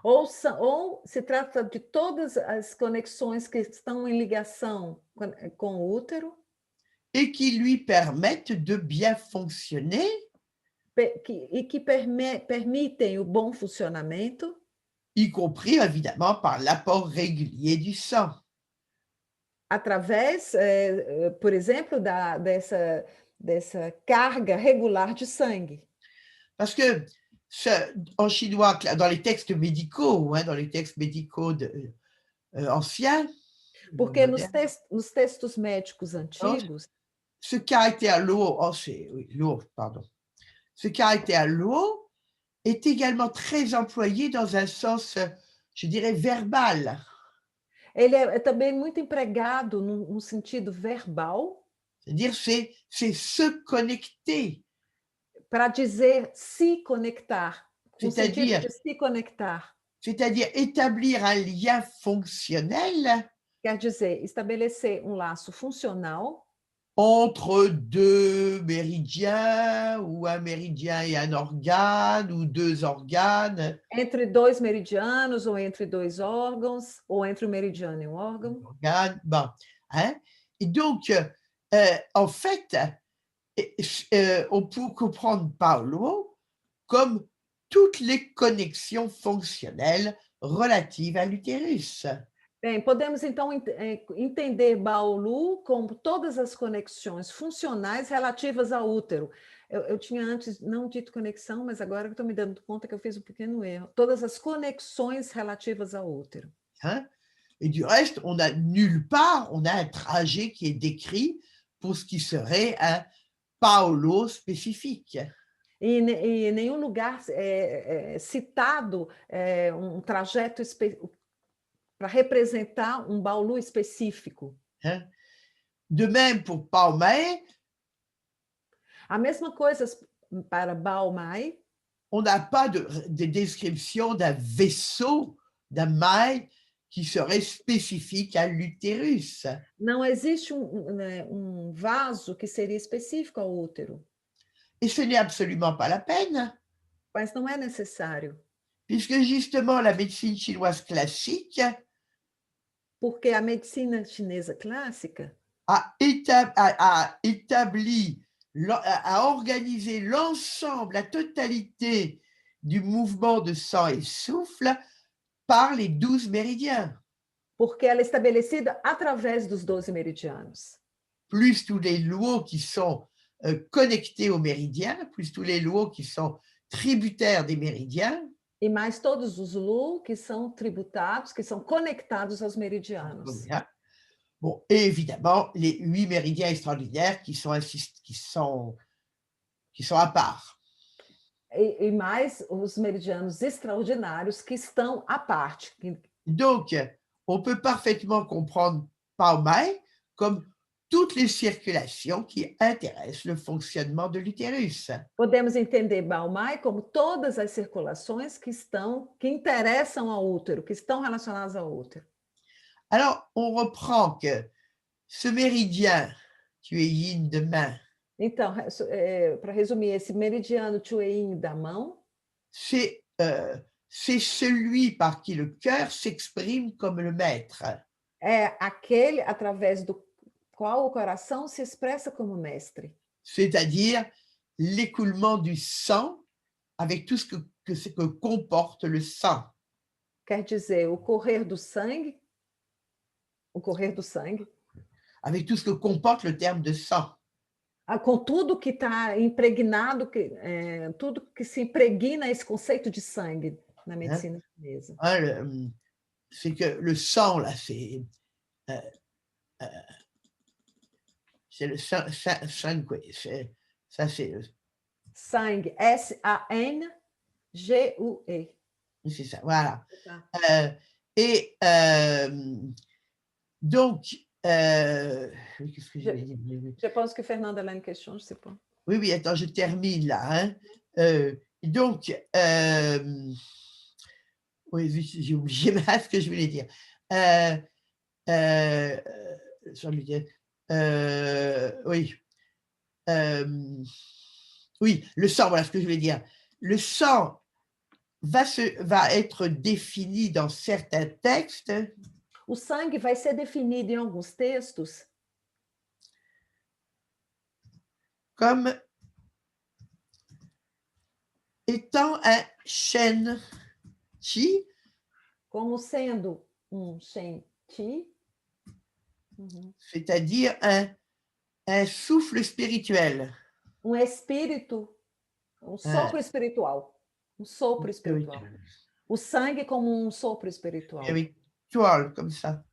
Ou se trata de todas as conexões que estão em ligação com o útero? Et qui lui permettent de bien fonctionner? E que permitem o bom funcionamento? Y compris, évidemment, par l'apport régulier du sang. Através, por exemplo, dessa carga regular de sangue. Parce que en chinois, dans les textes médicaux, dans les textes médicaux anciens, porque nos textos médicos antigos, ce caractère luo, pardon, ce caractère luo est également très employé dans un sens, je dirais, verbal. Ele é também muito empregado num sentido verbal. C'est-à-dire, c'est se connecter. Para dizer se conectar. C'est-à-dire, de se conectar. C'est-à-dire établir un lien fonctionnel. Quer dizer, estabelecer um laço funcional entre deux méridiens, ou un méridien et un organe, ou deux organes. Entre dois meridianos, ou entre dois órgãos, ou entre o meridiano e um órgão. Organe, bon, hein? Et donc, en fait, on peut comprendre Paulo comme toutes les connexions fonctionnelles relatives à l'utérus. Bem, podemos então entender Baolu como todas as conexões funcionais relativas ao útero. Eu tinha antes não dito conexão, mas agora que estou me dando conta que eu fiz um pequeno erro. Todas as conexões relativas ao útero. Hein? Et du reste, on a nulle part, on a un trajet qui est décrit pour ce qui serait un Paulo spécifique. E em nenhum lugar citado trajeto para representar Baolu específico. Hein? De même pour Paumae. A mesma coisa para Baumai. On n'a pas de description d'un vaisseau, d'un maille qui serait spécifique à l'utérus. Não existe vaso que seria específico ao útero. Et ce n'est absolument pas la peine. Mas não é necessário. Puisque justement la médecine chinoise classique porque a medicina chinesa clássica a établi, a organisé l'ensemble, la totalité du mouvement de sang et souffle par les 12 méridiens. Porque ela é estabelecida através dos 12 meridianos. Plus tous les lois qui sont connectés aux méridiens, plus tous les lois qui sont tributaires des méridiens. E mais todos os Lu que são tributados, que são conectados aos meridianos. Bon, et évidemment, les 8 méridiens extraordinaires qui sont à part. E mais os meridianos extraordinários que estão à parte. Donc, on peut parfaitement comprendre Paomai comme toutes les circulations qui intéressent le fonctionnement de l'utérus. Podemos entender Baumai como todas as circulações que interessam ao útero, que estão relacionadas ao útero. Alors, on reprend que ce méridien, Tueyin de main. Então, para resumir, esse meridiano Tueyin da mão, c'est celui par qui le cœur s'exprime comme le maître. É aquele através do qual o coração se expressa como mestre. C'est-à-dire l'écoulement du sang avec tout ce que comporte le sang. Quer dizer, o correr do sangue, avec tout ce que comporte le terme de sang. Com tudo que está impregnado, tudo que se impregna esse conceito de sangue na medicina chinesa. C'est que le sang, là, c'est le sangue, ça c'est... Sangue, S-A-N-G-U-E. C'est ça, voilà. Et donc, qu'est-ce que je vais dire? Je pense que Fernanda a une question, je ne sais pas. Oui, oui, attends, je termine là. Donc, oui, j'ai oublié ce que je voulais dire. Oui. Oui, le sang, voilà ce que je voulais dire. Le sang va être défini dans certains textes. O sangue vai ser definido em alguns textos comme étant un shen chi, como sendo shen chi, c'est-à-dire un souffle spirituel. Espírito, sopro espiritual. Sopro espiritual. O sangue como sopro espiritual. Spiritual, comme ça.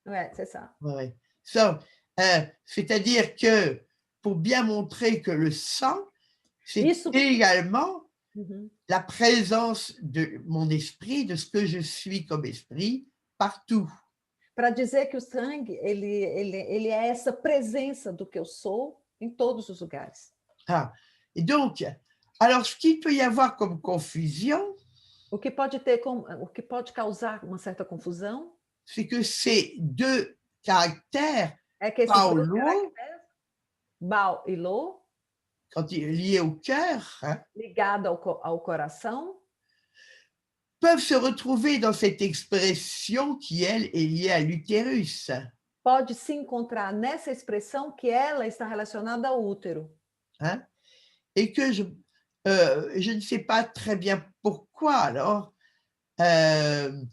Ouais, c'est ça. Ouais. So, c'est-à-dire que pour bien montrer que le sang, c'est également la présence de mon esprit, de ce que je suis comme esprit, partout. Para dizer que o sangue, ele é essa presença do que eu sou em todos os lugares. Ah, et donc, alors ce qu'il peut y avoir comme confusion, o que pode causar uma certa confusão, c'est que ces deux caractères, é que esses Paulo, dois caracteres, Bao e Lo, quand il est lié au cœur, hein, ligado ao coração, peuvent se retrouver dans cette expression qui, elle, est liée à l'utérus. pode se encontrar nessa expressão que ela está relacionada ao útero. Hein, et que je ne sais pas très bien pourquoi alors. Je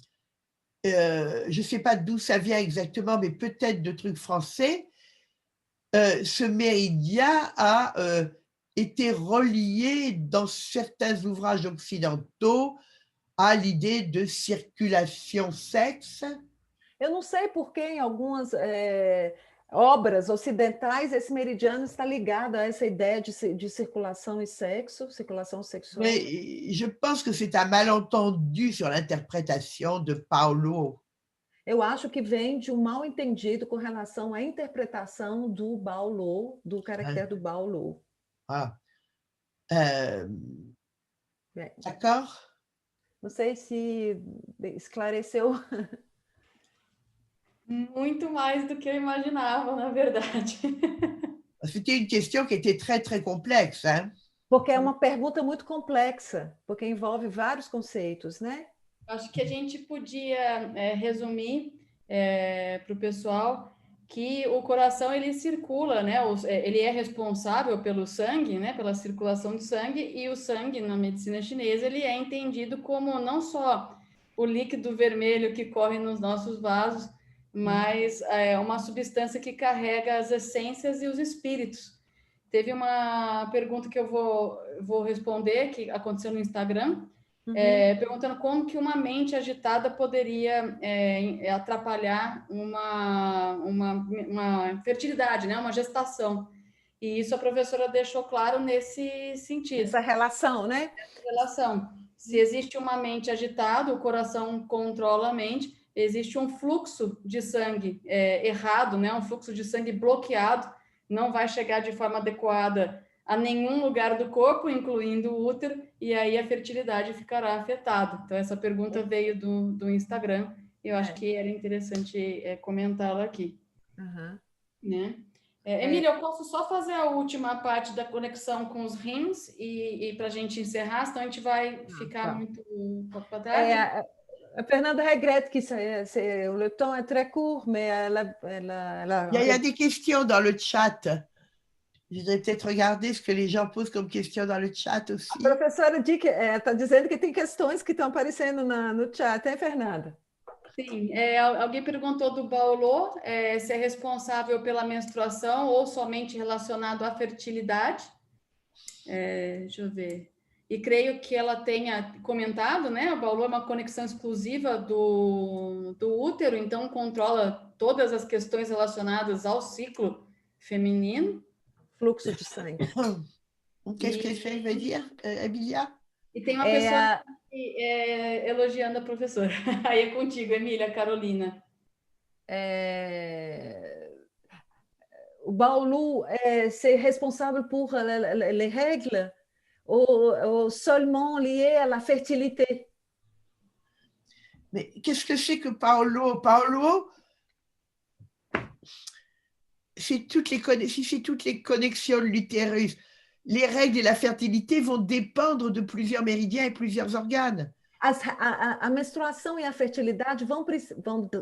ne sais pas d'où ça vient exactement, mais peut-être de trucs français. Ce méridien a été relié dans certains ouvrages occidentaux à l'idée de circulation sexe. Eu não sei por que em algumas obras ocidentais esse meridiano está ligado a essa ideia de circulação e sexo, circulação sexual. Mais je pense que c'est un malentendu sur l'interprétation de Paulo. Eu acho que vem de um mal-entendido com relação à interpretação do Bao Lo, do caractere do Bao Lo. Ah. D'accord? Não sei se esclareceu. Muito mais do que eu imaginava, na verdade. C'était une question qui était très, très complexe, hein? Porque é uma pergunta muito complexa, porque envolve vários conceitos, né? Acho que a gente podia resumir para o pessoal que o coração ele circula, né? Ele é responsável pelo sangue, né? Pela circulação do sangue, e o sangue na medicina chinesa ele é entendido como não só o líquido vermelho que corre nos nossos vasos, mas uma substância que carrega as essências e os espíritos. Teve uma pergunta que eu vou responder, que aconteceu no Instagram, perguntando como que uma mente agitada poderia atrapalhar uma fertilidade, né? Uma gestação. E isso a professora deixou claro nesse sentido. Essa relação, né? Essa relação. Se existe uma mente agitada, o coração controla a mente, existe um fluxo de sangue errado, né? Um fluxo de sangue bloqueado, não vai chegar de forma adequada a nenhum lugar do corpo, incluindo o útero, e aí a fertilidade ficará afetada. Então, essa pergunta veio do Instagram, e eu acho que era interessante comentá-la aqui. Né? Emília, eu posso só fazer a última parte da conexão com os rins, e para a gente encerrar, senão a gente vai ficar muito para trás. A Fernanda regrette que le temps est très court, mais Il y a des questions dans le chat. Je voudrais peut-être regarder ce que les gens posent comme questions dans le chat aussi. A professora está dizendo que tem questões que estão aparecendo no chat, hein, Fernanda? Sim, alguém perguntou do Bao Lo, se é responsável pela menstruação ou somente relacionado à fertilidade. Deixa eu ver. E creio que ela tenha comentado, né? O Bao Lo é uma conexão exclusiva do útero, então controla todas as questões relacionadas ao ciclo feminino. Fluxo de sangue. Qu'est-ce que ça veut dire, Emília? E tem uma pessoa elogiando a professora. Aí é contigo, Emília, Carolina. O Bao Lo c'est responsável pour les règles ou seulement lié à la fertilité? Mais qu'est-ce que c'est que Paulo? Paulo, c'est toutes les connexions de l'utérus. Les règles et la fertilité vont dépendre de plusieurs méridiens et plusieurs organes. A menstruação e a fertilidade vão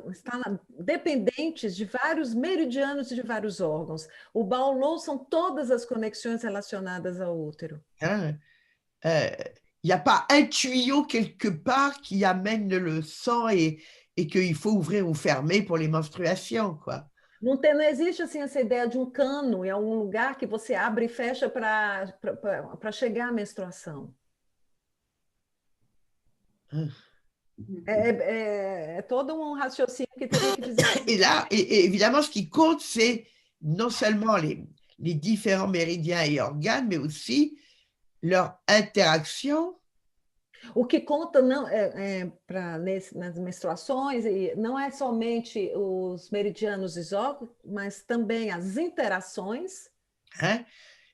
estar dependentes de vários meridianos e de vários órgãos. O Bao Lo são todas as conexões relacionadas ao útero. Il n'y a pas un tuyau quelque part qui amène le sang et qu'il faut ouvrir ou fermer pour les menstruations, quoi. Não existe assim essa ideia de um cano em algum lugar que você abre e fecha para chegar à menstruação. É todo um raciocínio que teria que dizer. Et là, évidemment, ce qui compte, c'est non seulement les différents méridiens et organes, mais aussi leur interaction. O que conta nas menstruações não é somente os meridianos e órgãos, mas também as interações.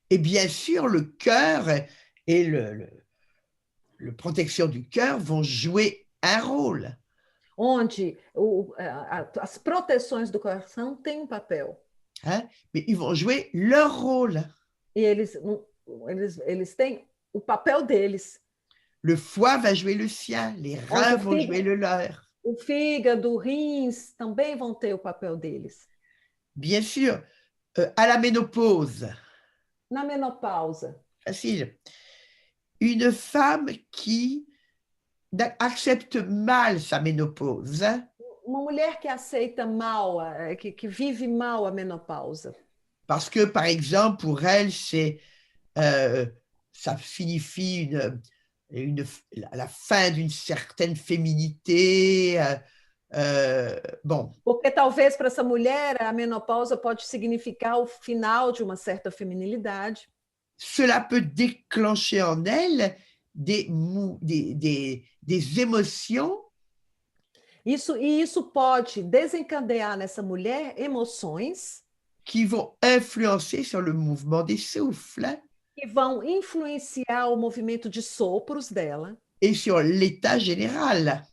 Et bien sûr, le cœur et la protection du cœur vont jouer un rôle. Onde as proteções do coração têm um papel. Hein? Mais ils vont jouer leur rôle. E eles têm o papel deles. Le foie va jouer le sien, les reins vont jouer le leur. O fígado, rins também vão ter o papel deles. Bien sûr, à la ménopause. Na menopausa. Facile. Une femme qui accepte mal sa ménopause. Uma mulher que aceita mal, que vive mal a menopausa. Parce que, par exemple, pour elle, ça signifie la fin d'une certaine féminité. Bon. Porque talvez para essa mulher a menopausa pode significar o final de uma certa feminilidade. Cela peut déclencher en elle des émotions. Isso pode desencadear nessa mulher emoções qui vont influencer sur le mouvement des souffles. Que vão influenciar o movimento de sopros dela. Et sur l'état général.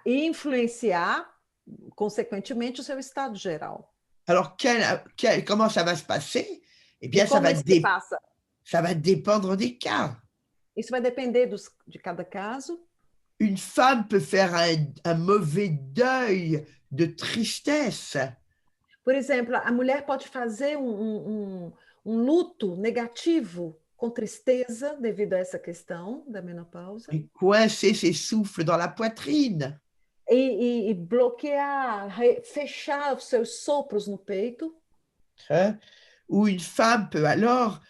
E influenciar, consequentemente, o seu estado geral. Alors, comment ça va se passer? Eh bien, ça va dépendre des cas. Isso vai depender de cada caso. Une femme peut faire un mauvais deuil de tristesse. Por exemplo, a mulher pode fazer um luto negativo com tristeza devido a essa questão da menopausa. Et coincer ses souffles dans la poitrine. E bloquear, fechar os seus sopros no peito. Hein? Ou une femme peut alors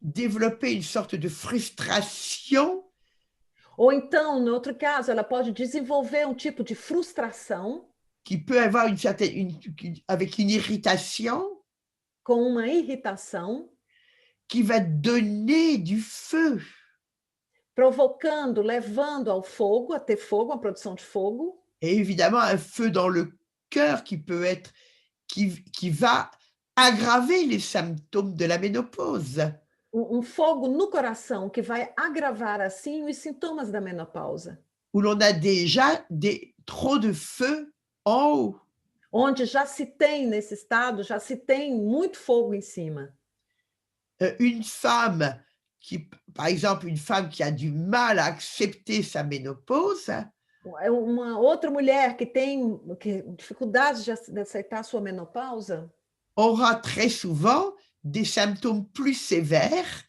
développer une sorte de frustration. Ou então, no outro caso, ela pode desenvolver um tipo de frustração. Qui peut avoir avec une irritation. Com uma irritação. Qui va donner du feu. Provocando, levando ao fogo, a ter fogo, a produção de fogo. Et évidemment, un feu dans le cœur qui va aggraver les symptômes de la ménopause. Fogo no coração que vai agravar assim os sintomas da menopausa. Où l'on a déjà trop de feu en haut. Onde já se tem, nesse estado, já se tem muito fogo em cima. Une femme par exemple, une femme qui a du mal à accepter sa ménopause. Uma outra mulher que tem dificuldades de aceitar sua menopausa. Aura très souvent des symptômes plus sévères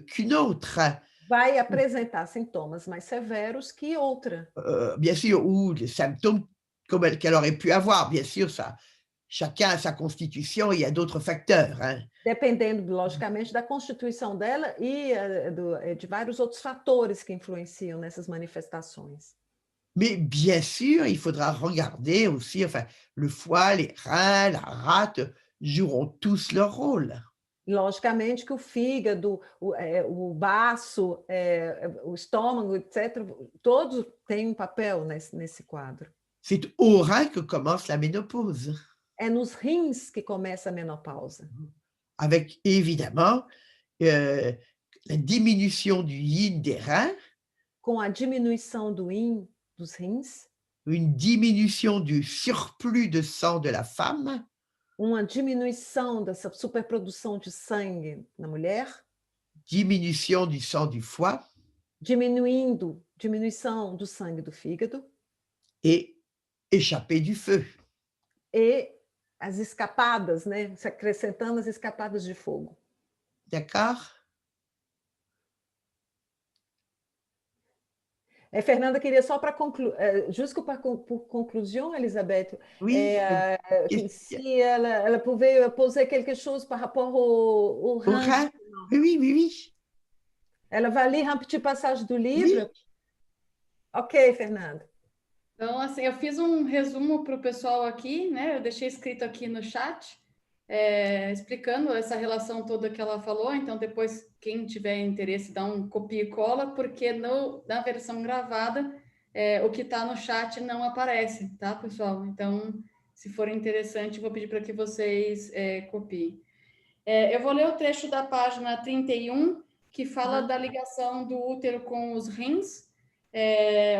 qu'une autre. Vai apresentar sintomas mais severos que outra. Bien sûr, ou les symptômes qu'elle aurait pu avoir, bien sûr, ça. Chacun a sa constitution, il y a d'autres facteurs. Hein. Dependendo, logicamente, da constituição dela e de vários outros fatores que influenciam nessas manifestações. Mais bien sûr, il faudra regarder aussi, enfin, le foie, les reins, la rate joueront tous leur rôle. Logicamente que o fígado, o baço, o estômago, etc., todos têm um papel nesse quadro. C'est au rein que commence la ménopause. É nos rins que começa a menopausa. Avec, évidemment, la diminution du yin des reins. Com a diminuição do yin dos rins. Une diminution du surplus de sang de la femme. Uma diminuição dessa superprodução de sangue na mulher. Diminution du sang du foie. Diminuição do sangue do fígado. Et échapper du feu. E as escapadas, né? Se acrescentando as escapadas de fogo. D'accord? Fernanda queria só para concluir, juste pour conclusion, Elisabeth, oui, si elle pouvait poser quelque chose par rapport au rein. Oui, oui, oui. Ela vai ler un petit passage do livro? Oui. Ok, Fernanda. Então, assim, eu fiz um resumo para o pessoal aqui, né? Eu deixei escrito aqui no chat, explicando essa relação toda que ela falou. Então, depois, quem tiver interesse, dá um copia e cola, porque na versão gravada, o que está no chat não aparece, tá, pessoal? Então, se for interessante, vou pedir para que vocês copiem. Eu vou ler o trecho da página 31, que fala da ligação do útero com os rins.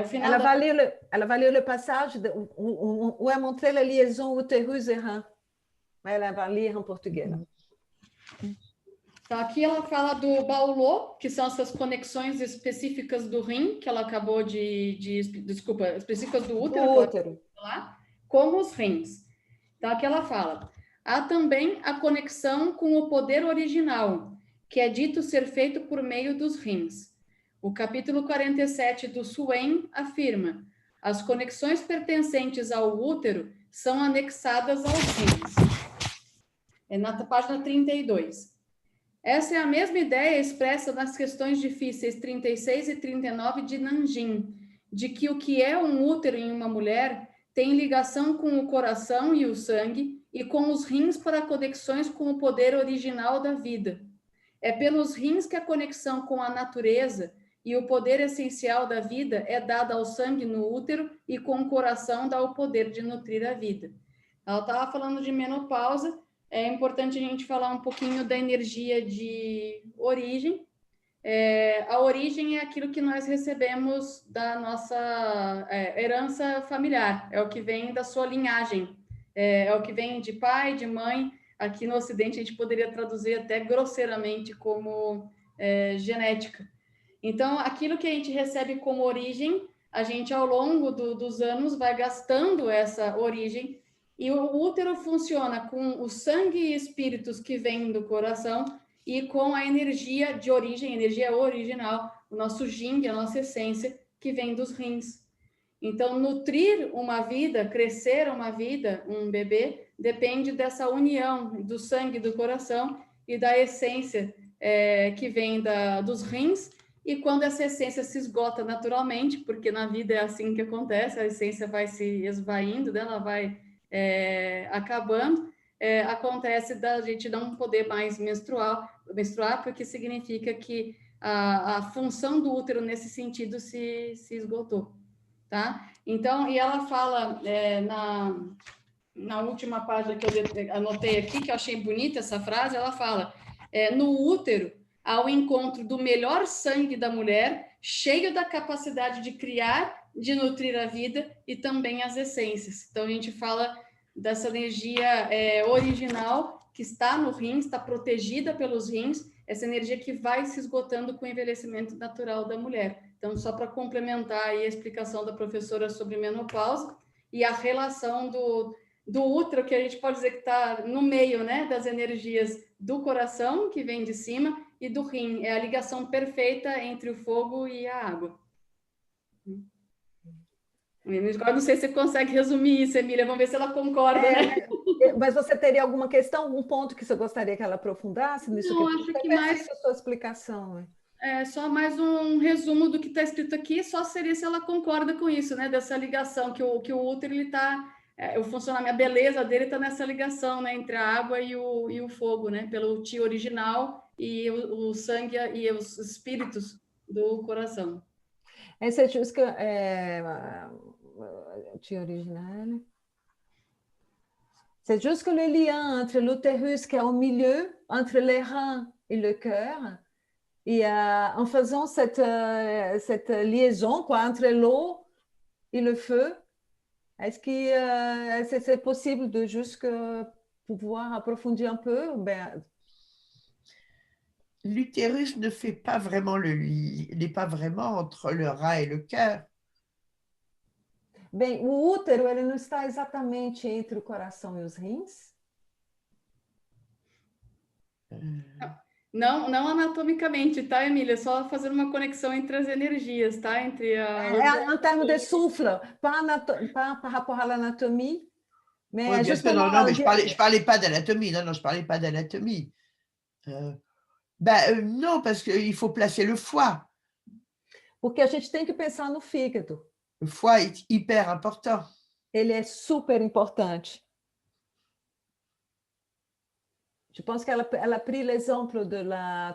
Au final ela vai ler le passage où est montrée la liaison utérus et rein. Ela vai ler em português. Então, aqui ela fala do baulô, que são essas conexões específicas do rim, que ela acabou desculpa, específicas do útero, Do útero. Lá, com os rins. Então, aqui ela fala, há também a conexão com o poder original, que é dito ser feito por meio dos rins. O capítulo 47 do Suen afirma, as conexões pertencentes ao útero são anexadas aos rins. É na página 32. Essa é a mesma ideia expressa nas questões difíceis 36 e 39 de Nanjing, de que o que é um útero em uma mulher tem ligação com o coração e o sangue e com os rins para conexões com o poder original da vida. É pelos rins que a conexão com a natureza e o poder essencial da vida é dada ao sangue no útero e com o coração dá o poder de nutrir a vida. Ela estava falando de menopausa. É importante a gente falar um pouquinho da energia de origem. A origem é aquilo que nós recebemos da nossa herança familiar, é o que vem da sua linhagem, é o que vem de pai, de mãe. Aqui no Ocidente a gente poderia traduzir até grosseiramente como genética. Então, aquilo que a gente recebe como origem, a gente ao longo dos anos vai gastando essa origem. E o útero funciona com o sangue e espíritos que vêm do coração e com a energia de origem, a energia original, o nosso yin, a nossa essência, que vem dos rins. Então, nutrir uma vida, crescer uma vida, um bebê, depende dessa união do sangue, do coração e da essência que vem dos rins. E quando essa essência se esgota naturalmente, porque na vida é assim que acontece, a essência vai se esvaindo, ela vai acabando, acontece da gente não poder mais menstruar, porque significa que a função do útero nesse sentido se esgotou, tá? Então, e ela fala na última página que eu anotei aqui, que eu achei bonita essa frase, ela fala, no útero, ao encontro do melhor sangue da mulher, cheio da capacidade de criar, de nutrir a vida e também as essências. Então, a gente fala dessa energia original que está no rim, está protegida pelos rins, essa energia que vai se esgotando com o envelhecimento natural da mulher. Então, só para complementar aí a explicação da professora sobre menopausa e a relação do útero, que a gente pode dizer que está no meio, né, das energias do coração, que vem de cima, e do rim. É a ligação perfeita entre o fogo e a água. Não sei se você consegue resumir isso, Emília. Vamos ver se ela concorda, né? Mas você teria alguma questão, algum ponto que você gostaria que ela aprofundasse nisso? Não, acho que mais a sua explicação. Só mais um resumo do que está escrito aqui, só seria se ela concorda com isso, né? Dessa ligação que o útero, ele está... o funcionamento, a beleza dele está nessa ligação, né? Entre a água e o fogo, né? Pelo ti original e o sangue e os espíritos do coração. C'est juste que ti original. C'est juste que le lien entre l'utérus qui est au milieu, entre les reins et le cœur, et en faisant cette liaison quoi, entre l'eau et le feu, est-ce que c'est possible de juste pouvoir approfondir un peu? L'utérus ne fait pas vraiment n'est pas vraiment entre le rein et le cœur. Bem, o útero ele não está exatamente entre o coração e os rins? Não anatomicamente, tá, Emília? Só fazer uma conexão entre as energias, tá? Entre en termes de souffle, pas par rapport à l'anatomie, mais oui, bien sûr, justement... non, mais je parlais pas d'anatomie, non, je parlais pas d'anatomie. Non, parce qu'il faut placer le foie. Porque a gente tem que pensar no fígado. Le foie est hyper important. Ele é super importante. Je pense qu'elle a pris l'exemple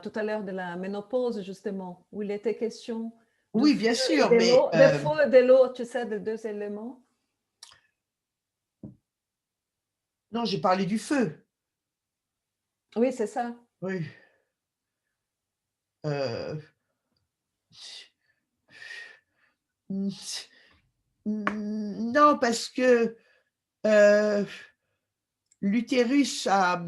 tout à l'heure de la ménopause, justement, où il était question... Oui, bien sûr, mais... De feu et de l'eau, tu sais, de deux éléments. Non, j'ai parlé du feu. Oui, c'est ça. Oui. Non, parce que l'utérus a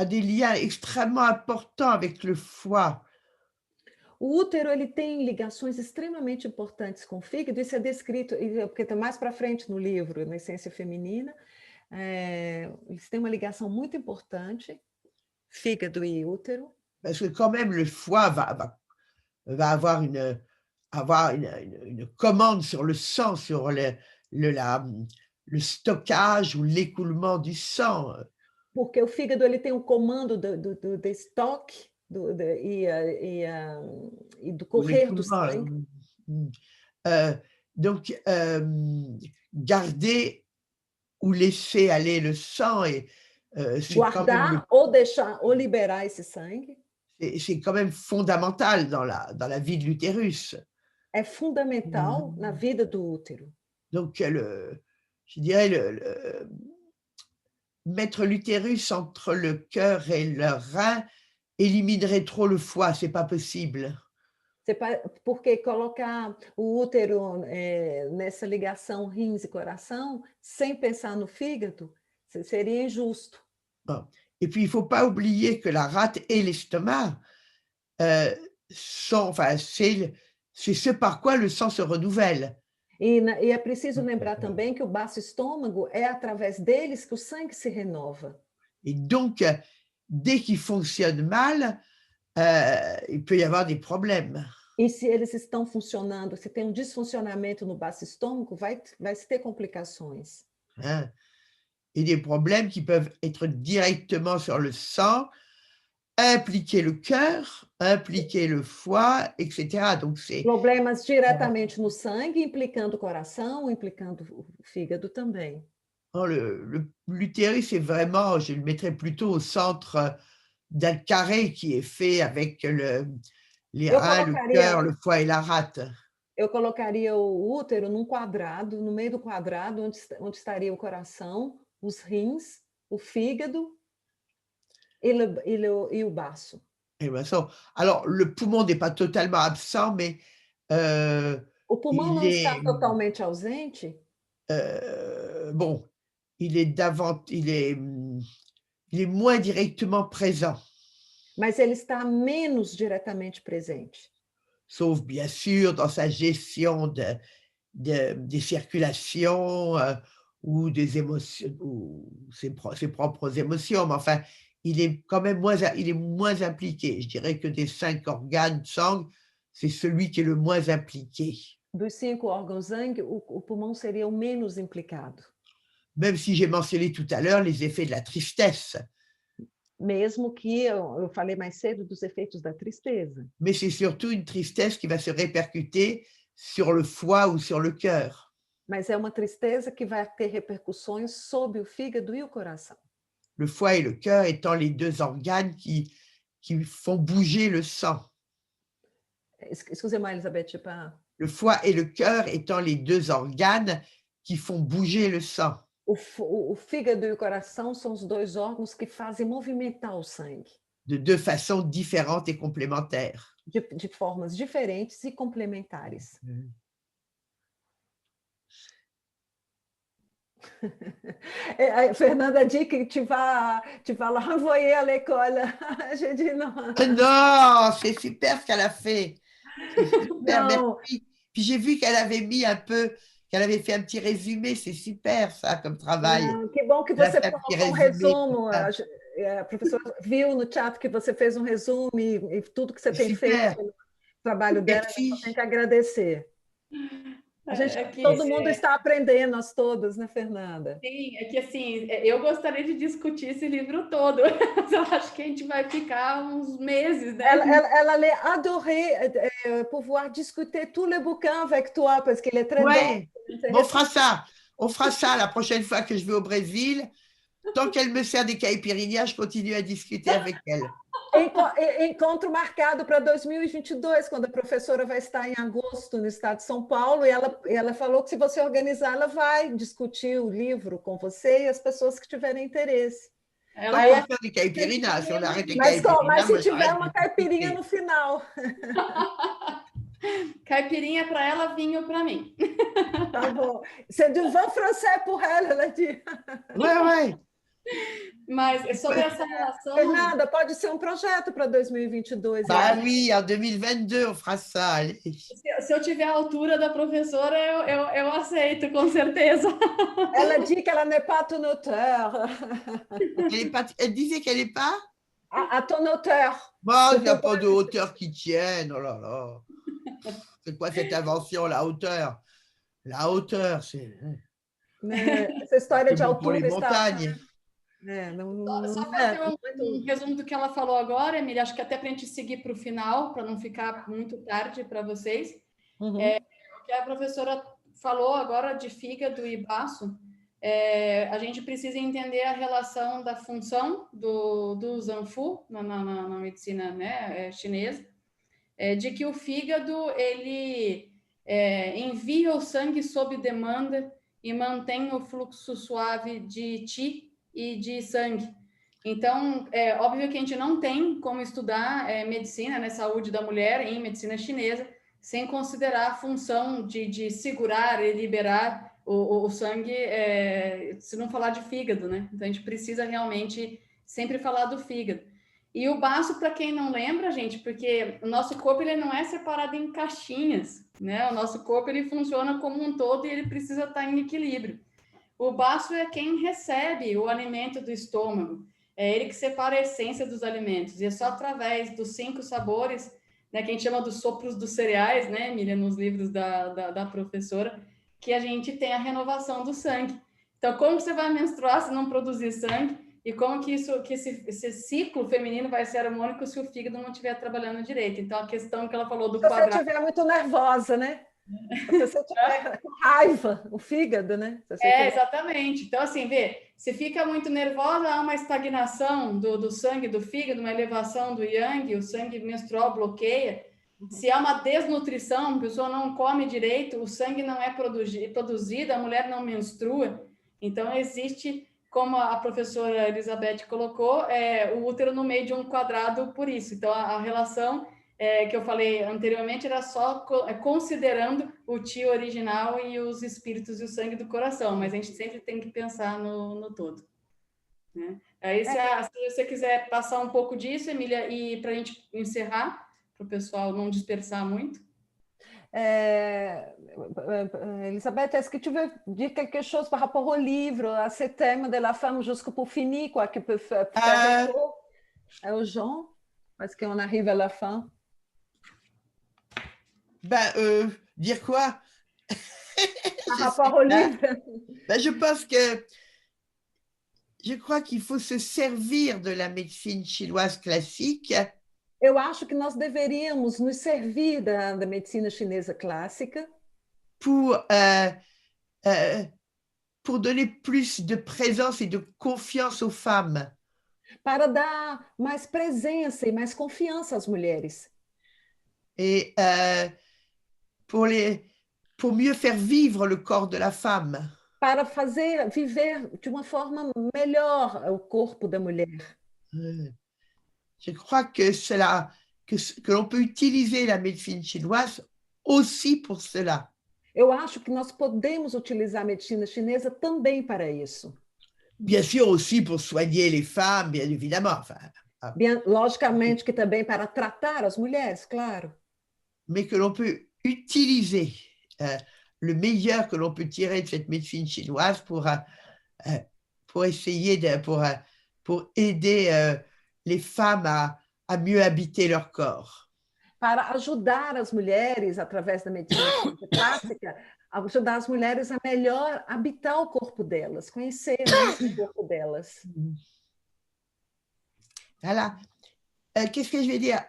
des liens extrêmement importants avec le foie. O útero ele tem ligações extremamente importantes com o fígado, isso é descrito, porque está mais para frente no livro, na Essência Feminina, eles têm uma ligação muito importante, fígado e útero. Parce que quand même le foie va avoir une commande sur le sang, sur le stockage ou l'écoulement du sang. Porque o fígado ele tem o comando do estoque e do correr do sangue. Donc, garder ou laisser aller le sang, guardar ou deixar ou liberar esse sangue. C'est quand même fondamental dans la vie de l'utérus. É fundamental na vida do útero. Donc, je dirais, mettre l'utérus entre le cœur et le rein éliminerait trop le foie, c'est pas possible. Porque colocar o útero nessa ligação rins e coração, sem pensar no fígado, seria injusto. Et puis, il ne faut pas oublier que la rate et l'estomac c'est ce par quoi le sang se renouvelle. E é preciso lembrar também que o baço estômago é através deles que o sangue se renova. Et donc, dès qu'ils fonctionnent mal, il peut y avoir des problèmes. E se eles estão funcionando, se tem disfuncionamento no baço estômago, vai se ter complicações. Et des problèmes qui peuvent être directement sur le sang, impliquer le cœur, impliquer le foie, etc. Donc, problemas diretamente no sangue, implicando o coração, implicando o fígado também. L'utérus est vraiment, je le mettrais plutôt au centre d'un carré qui est fait avec les reins, le cœur, le foie et la rate. Eu colocaria o útero num quadrado, no meio do quadrado, onde estaria o coração, os rins, o fígado e o baço. Alors, le poumon n'est pas totalement absent, mais o pulmão não está totalmente ausente. Bon, il est moins directement présent. Mas ele está menos diretamente presente. Sauf, bien sûr, dans sa gestion des circulations ou des émotions, ou ses propres émotions, mais enfin, il est quand même moins impliqué. Je dirais que des 5 organes sanguins, c'est celui qui est le moins impliqué. Dos 5 órgãos sangue, o pulmão seria o menos implicado. Même si j'ai mentionné tout à l'heure les effets de la tristesse. Mesmo que eu falei mais cedo dos efeitos da tristeza. Mais c'est surtout une tristesse qui va se répercuter sur le foie ou sur le cœur. Mas é uma tristeza que vai ter repercussões sobre o fígado e o coração. Le foie et le cœur étant les 2 organes qui font bouger le sang. Excusez-moi, Elisabeth, je sais pas. Le foie et le cœur étant les 2 organes qui font bouger le sang. O fígado e o coração são os 2 órgãos que fazem movimentar o sangue. De 2 façons différentes et complémentaires. De formas diferentes e complementares. Fernanda dit que tu vas la renvoyer à l'école. J'ai dit non. Non, c'est super ce qu'elle a fait. Super, merci. Puis j'ai vu qu'elle avait mis qu'elle avait fait un petit résumé, c'est super ça comme travail. Que bom que você fez resumo. A professora viu no chat que você fez resumo e tudo que você tem feito no trabalho dela, a gente tem que agradecer. Todo mundo está aprendendo, nós todas, né, Fernanda? Sim, é que assim, eu gostaria de discutir esse livro todo, mas eu acho que a gente vai ficar uns meses, né? Elle allait adorer pouvoir discuter tout le bouquin avec toi, parce qu'il est très dense. On fera ça la prochaine fois que je vais au Brésil. Tant qu'elle me sert des caipirinhas, je continue à discuter avec elle. Encontro marcado para 2022, quando a professora vai estar em agosto no estado de São Paulo, e ela falou que se você organizar, ela vai discutir o livro com você e as pessoas que tiverem interesse. Ela vai faire des caipirinhas, se on arrête les caipirinhas. Mas se tiver uma caipirinha no final. Caipirinha para ela, vinho para mim. Tá bom. C'est du vin français pour elle, ela diz. Ouais. Mas sobre essa relação... Fernanda, pode ser um projeto para 2022. Bah oui, en 2022, on fera ça. Allez. Se eu tiver a altura da professora, eu aceito, com certeza. Ela diz que ela n'est pas ton auteur. Elle disait qu'elle n'est pas À ton auteur. Bon, il n'y a pas de hauteur qui tienne. Oh là là. C'est quoi cette invention, la hauteur? La hauteur, c'est... Essa história de pour altura les montagnes. Só fazer um resumo do que ela falou agora, Emília, acho que até para a gente seguir para o final, para não ficar muito tarde para vocês. O que a professora falou agora de fígado e baço, a gente precisa entender a relação da função do Zanfu na medicina, né, chinesa, de que o fígado ele envia o sangue sob demanda e mantém o fluxo suave de qi e de sangue. Então, é óbvio que a gente não tem como estudar medicina, né, saúde da mulher em medicina chinesa, sem considerar a função de segurar e liberar o sangue, se não falar de fígado, né? Então, a gente precisa realmente sempre falar do fígado. E o baço, para quem não lembra, gente, porque o nosso corpo ele não é separado em caixinhas, né? O nosso corpo ele funciona como um todo e ele precisa estar em equilíbrio. O baço é quem recebe o alimento do estômago, é ele que separa a essência dos alimentos, e é só através dos 5 sabores, né, que a gente chama dos sopros dos cereais, né, Emília, nos livros da professora, que a gente tem a renovação do sangue. Então, como você vai menstruar se não produzir sangue? E como que esse ciclo feminino vai ser harmônico se o fígado não estiver trabalhando direito? Então, a questão que ela falou do quadrado... Se você estiver muito nervosa, né? Se você tiver com raiva, o fígado, né? Exatamente. Então, assim, se fica muito nervosa, há uma estagnação do sangue, do fígado, uma elevação do yang, o sangue menstrual bloqueia. Se há uma desnutrição, a pessoa não come direito, o sangue não é produzido, a mulher não menstrua. Então, existe, como a professora Elizabeth colocou, o útero no meio de um quadrado por isso. Então, a relação... que eu falei anteriormente, era só considerando o Qi original e os espíritos e o sangue do coração, mas a gente sempre tem que pensar no todo. Né? Aí, se você quiser passar um pouco disso, Emília, e para a gente encerrar, para o pessoal não dispersar muito. Elisabeth, est-ce que tu veux dire quelque chose par rapport au livre, à ce thème de la femme jusqu'au pour finir, quoi, qui peut faire écho aux gens, parce qu'on arrive à la fin? Dire quoi? Par rapport au livre? Je pense que je crois qu'il faut se servir de la médecine chinoise classique. Eu acho que nós deveríamos nos servir da medicina chinesa clássica pour donner plus de présence et de confiance aux femmes. Para dar mais presença e mais confiança às mulheres. Et pour mieux faire vivre le corps de la femme. Para fazer viver de uma forma melhor o corpo da mulher. Je crois que l'on peut utiliser la médecine chinoise aussi pour cela. Eu acho que nós podemos utilizar a medicina chinesa também para isso. Bien sûr aussi pour soigner les femmes, bien évidemment. Bien, logicamente que também para tratar as mulheres, claro. Mais que l'on peut utiliser le meilleur que l'on peut tirer de cette médecine chinoise pour essayer pour aider les femmes à mieux habiter leur corps. Para ajudar as mulheres, através da medicina clássica, ajudar as mulheres a melhor habitar o corpo delas, conhecer o corpo delas. Voilà. Qu'est-ce que je vais dire?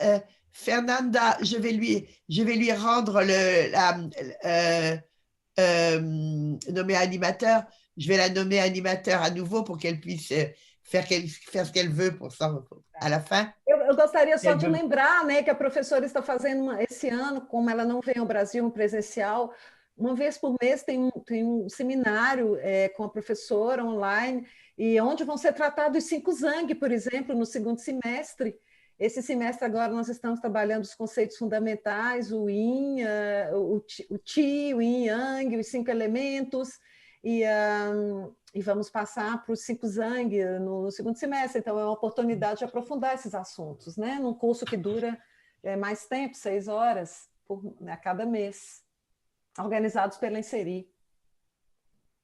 Fernanda, je vais lui rendre nommer animateur. Je vais la nommer animateur à nouveau pour qu'elle puisse faire ce qu'elle veut à la fin. Eu gostaria só de lembrar, né, que a professora está fazendo esse ano, como ela não vem ao Brasil no presencial, uma vez por mês tem um seminário com a professora online, e onde vão ser tratados os 5 Zang, por exemplo, no segundo semestre. Esse semestre agora nós estamos trabalhando os conceitos fundamentais, o Yin, o Qi, o Yin Yang, os 5 elementos, e vamos passar para os 5 Zang no segundo semestre. Então, é uma oportunidade de aprofundar esses assuntos, né? Num curso que dura mais tempo, 6 horas a cada mês, organizados pela Inseri.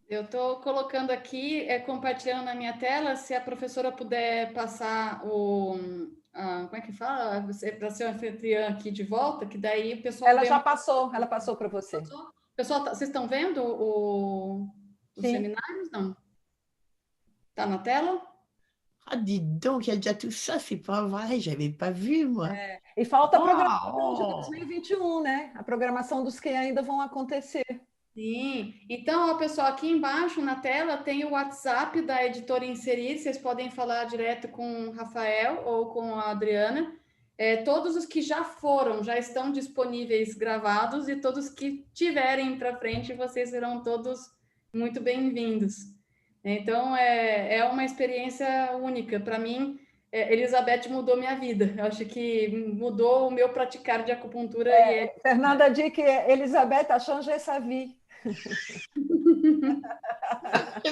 Eu estou colocando aqui, compartilhando na minha tela, se a professora puder passar como é que fala? Para ser anfitriã aqui de volta, que daí o pessoal... Ela já passou, ela passou para você. Pessoal, vocês estão vendo os seminários? Não? Está na tela? Ah, dis donc, il y a déjà tout ça, c'est pas vrai, j'avais pas vu, moi. E falta a programação de 2021, né? A programação dos que ainda vão acontecer. Sim. Então, pessoal, aqui embaixo na tela tem o WhatsApp da editora Inserir, vocês podem falar direto com o Rafael ou com a Adriana. Todos os que já estão disponíveis gravados, e todos que tiverem para frente, vocês serão todos muito bem-vindos. Então, é uma experiência única. Para mim, Elizabeth mudou minha vida. Eu acho que mudou o meu praticar de acupuntura. Fernanda diz que Elizabeth a changé sa vie.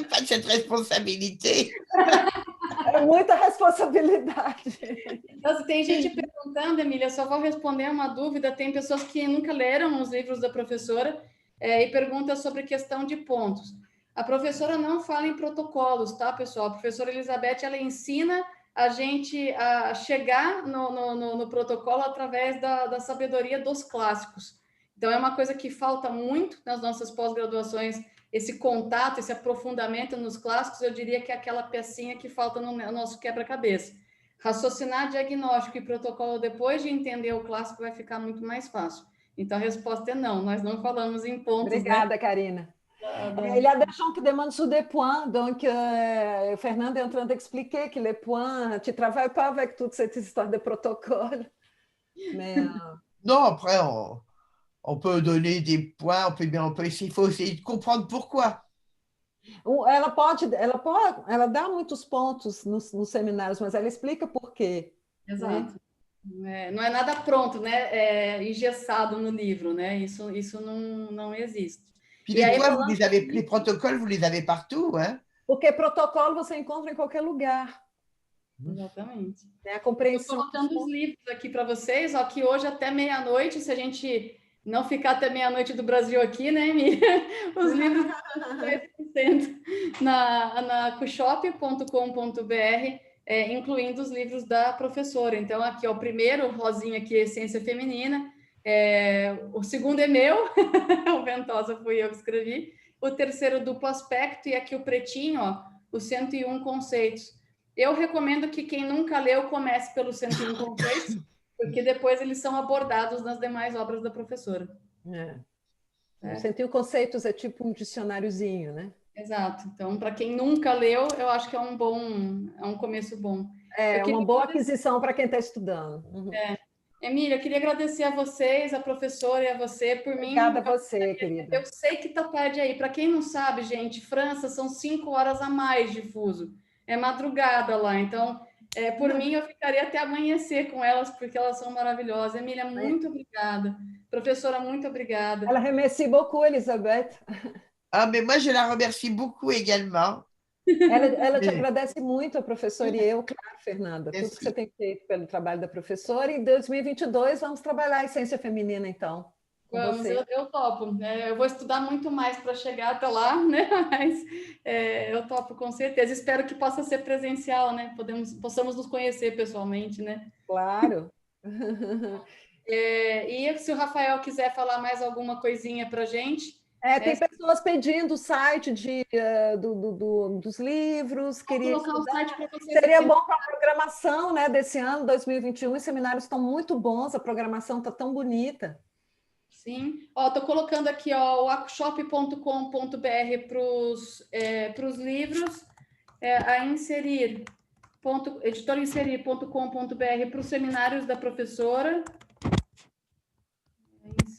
Pas cette responsabilité. É muita responsabilidade. Então, tem gente perguntando, Emília, só vou responder uma dúvida. Tem pessoas que nunca leram os livros da professora e perguntam sobre questão de pontos. A professora não fala em protocolos, tá, pessoal? A professora Elizabeth, ela ensina a gente a chegar no protocolo através da sabedoria dos clássicos. Então, é uma coisa que falta muito nas nossas pós-graduações, esse contato, esse aprofundamento nos clássicos. Eu diria que é aquela pecinha que falta no nosso quebra-cabeça. Raciocinar diagnóstico e protocolo depois de entender o clássico vai ficar muito mais fácil. Então, a resposta é não, nós não falamos em pontos. Obrigada, né? Karina. Il y a des gens qui demandent sur des points, donc Fernanda est en train d'expliquer que les points, tu ne travailles pas avec toute cette histoire de protocole. Mais, Non, après, on peut donner des points, il faut essayer de comprendre pourquoi. Ela dá muitos pontos nos seminários, mas ela explica por quê. Exato. Né? Não é nada pronto, né? Engessado no livro, né? Isso não existe. Puis les protocoles, vous les avez partout, hein? Porque protocolo você encontra em qualquer lugar. Exatamente. A compreensão. Estou colocando os livros aqui para vocês, ó, que hoje até meia-noite, se a gente não ficar até meia-noite do Brasil aqui, né, Emília? Os livros na cushop.com.br, incluindo os livros da professora. Então, aqui, ó, o primeiro, rosinha aqui, Essência Feminina. O segundo é meu, o Ventosa fui eu que escrevi. O terceiro, Duplo Aspecto, e aqui o pretinho, ó, os 101 conceitos. Eu recomendo que quem nunca leu comece pelos 101 conceitos, porque depois eles são abordados nas demais obras da professora. 101 conceitos é tipo um dicionáriozinho, né? Exato. Então, para quem nunca leu, eu acho que é um começo bom. Uma boa aquisição para quem está estudando. Emília, eu queria agradecer a vocês, a professora e a você por mim. Obrigada a você, querida. Eu sei que está tarde aí. Para quem não sabe, gente, França são 5 horas a mais de fuso. É madrugada lá. Então, por mim, eu ficaria até amanhecer com elas, porque elas são maravilhosas. Emília, muito obrigada. Professora, muito obrigada. Ela remercie beaucoup, Elisabeth. Ah, mais moi, je la remercie beaucoup également. Ela te agradece muito, a professora, e eu, claro, Fernanda, tudo que você tem feito pelo trabalho da professora. E em 2022 vamos trabalhar a essência feminina, então. Vamos, eu topo. Eu vou estudar muito mais para chegar até lá, né? Mas eu topo com certeza. Espero que possa ser presencial, né? Possamos nos conhecer pessoalmente, né? Claro. E se o Rafael quiser falar mais alguma coisinha para a gente... tem pessoas pedindo o site dos livros. Queria colocar o site para vocês. Seria bom para a programação, né, desse ano, 2021. Os seminários estão muito bons, a programação está tão bonita. Sim. Estou colocando aqui o acushop.com.br para os livros, editorainserir.com.br para os seminários da professora.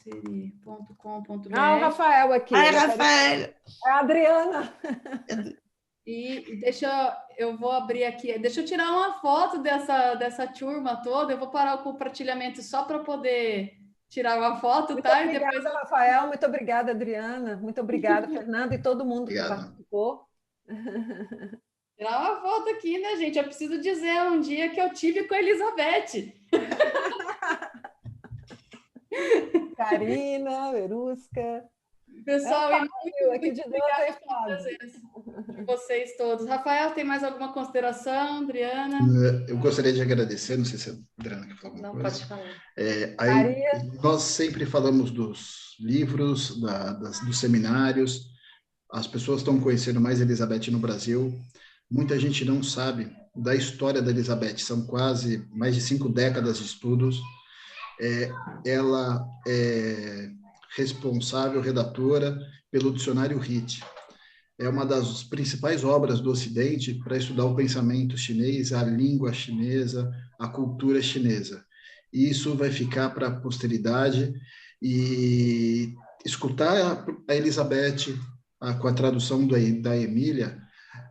Siri.com.br. Ah, o Rafael aqui. Ai, Rafael! É a Adriana. E eu vou abrir aqui, deixa eu tirar uma foto dessa turma toda, eu vou parar o compartilhamento só para poder tirar uma foto, Muito tá? obrigada, E depois... Rafael, muito obrigada, Adriana, muito obrigada, Fernanda, e todo mundo que participou. Tirar uma foto aqui, né, gente? Eu preciso dizer um dia que eu tive com a Elizabeth. Karina, Verusca. Pessoal, aqui de vocês todos. Rafael, tem mais alguma consideração? Adriana? Eu gostaria de agradecer, não sei se a Adriana quer falar alguma coisa. Pode falar. Nós sempre falamos dos livros, dos seminários, as pessoas estão conhecendo mais Elizabeth no Brasil, muita gente não sabe da história da Elizabeth, são quase mais de 5 décadas de estudos. Ela é responsável, redatora, pelo dicionário RIT. É uma das principais obras do Ocidente para estudar o pensamento chinês, a língua chinesa, a cultura chinesa. E isso vai ficar para a posteridade, e escutar a Elizabeth com a tradução da Emília,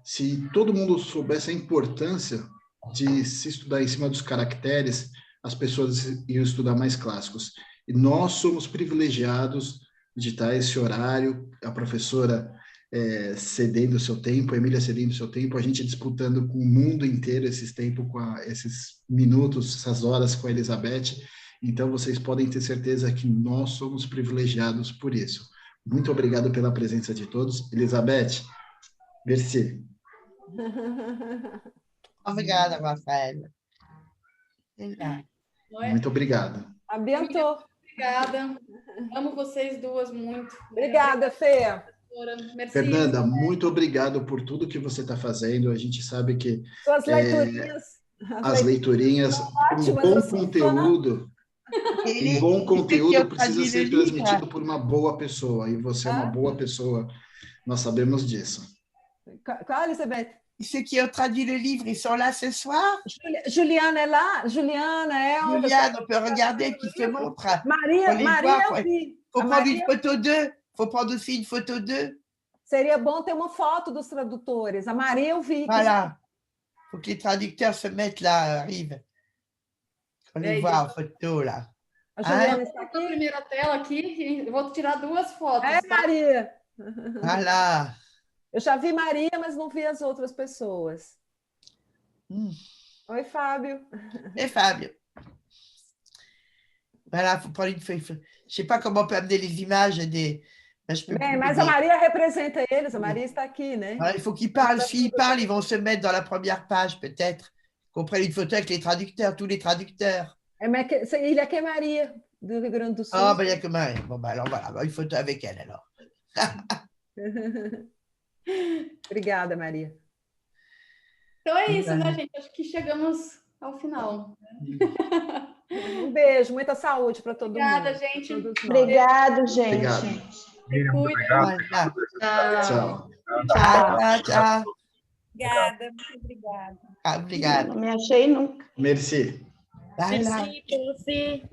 se todo mundo soubesse a importância de se estudar em cima dos caracteres, as pessoas iam estudar mais clássicos. E nós somos privilegiados de estar esse horário, a professora cedendo o seu tempo, a Emília cedendo o seu tempo, a gente disputando com o mundo inteiro esses tempos, esses minutos, essas horas com a Elizabeth. Então, vocês podem ter certeza que nós somos privilegiados por isso. Muito obrigado pela presença de todos. Elizabeth, merci. Obrigada, Rafael. Muito obrigado. Abençoe. Obrigada. Amo vocês duas muito. Obrigada, Fê. Fernanda, muito obrigado por tudo que você está fazendo. A gente sabe que suas leiturinhas, as leiturinhas, um bom conteúdo, precisa ser transmitido por uma boa pessoa. E você é uma boa pessoa. Nós sabemos disso. Qual, Elizabeth? Ceux qui ont traduit le livre, ils sont là ce soir? Juliana est là. Juliana, Juliane, on peut regarder qui se montre. Maria, il faut prendre une photo d'eux. Il faut prendre aussi une photo d'eux. Seria bom ter uma foto dos tradutores. A Maria eu vi. Voilà. Il faut que les traducteurs se mettent là, arrivent. On les voit en photo là. A Juliana está aqui. A primeira tela aqui, eu vou tirar 2 fotos. Maria. Voilà. Eu já vi Maria, mas não vi as outras pessoas. Oi, Fábio. Et Fabio. Voilà, il faut prendre une feuille. Je ne sais pas comment on peut amener les images des... Mas a Maria representa eles, a Maria está aqui, né? Alors, il faut qu'ils parlent. S'ils parlent, ils vont se mettre dans la première page, peut-être. Qu'on prenne une photo avec les traducteurs, tous les traducteurs. Il y a que Maria, do Rio Grande do Sul. Ah, ben il n'y a que Maria. Bon, ben alors voilà, une photo avec elle, alors. Obrigada, Maria. Então é isso, né, gente? Acho que chegamos ao final. Um beijo, muita saúde para todo mundo. Obrigada, gente. Obrigado, gente. Obrigado. Tchau. Tchau. Obrigada, muito obrigada. Obrigada. Não me achei nunca. Merci. Merci, você.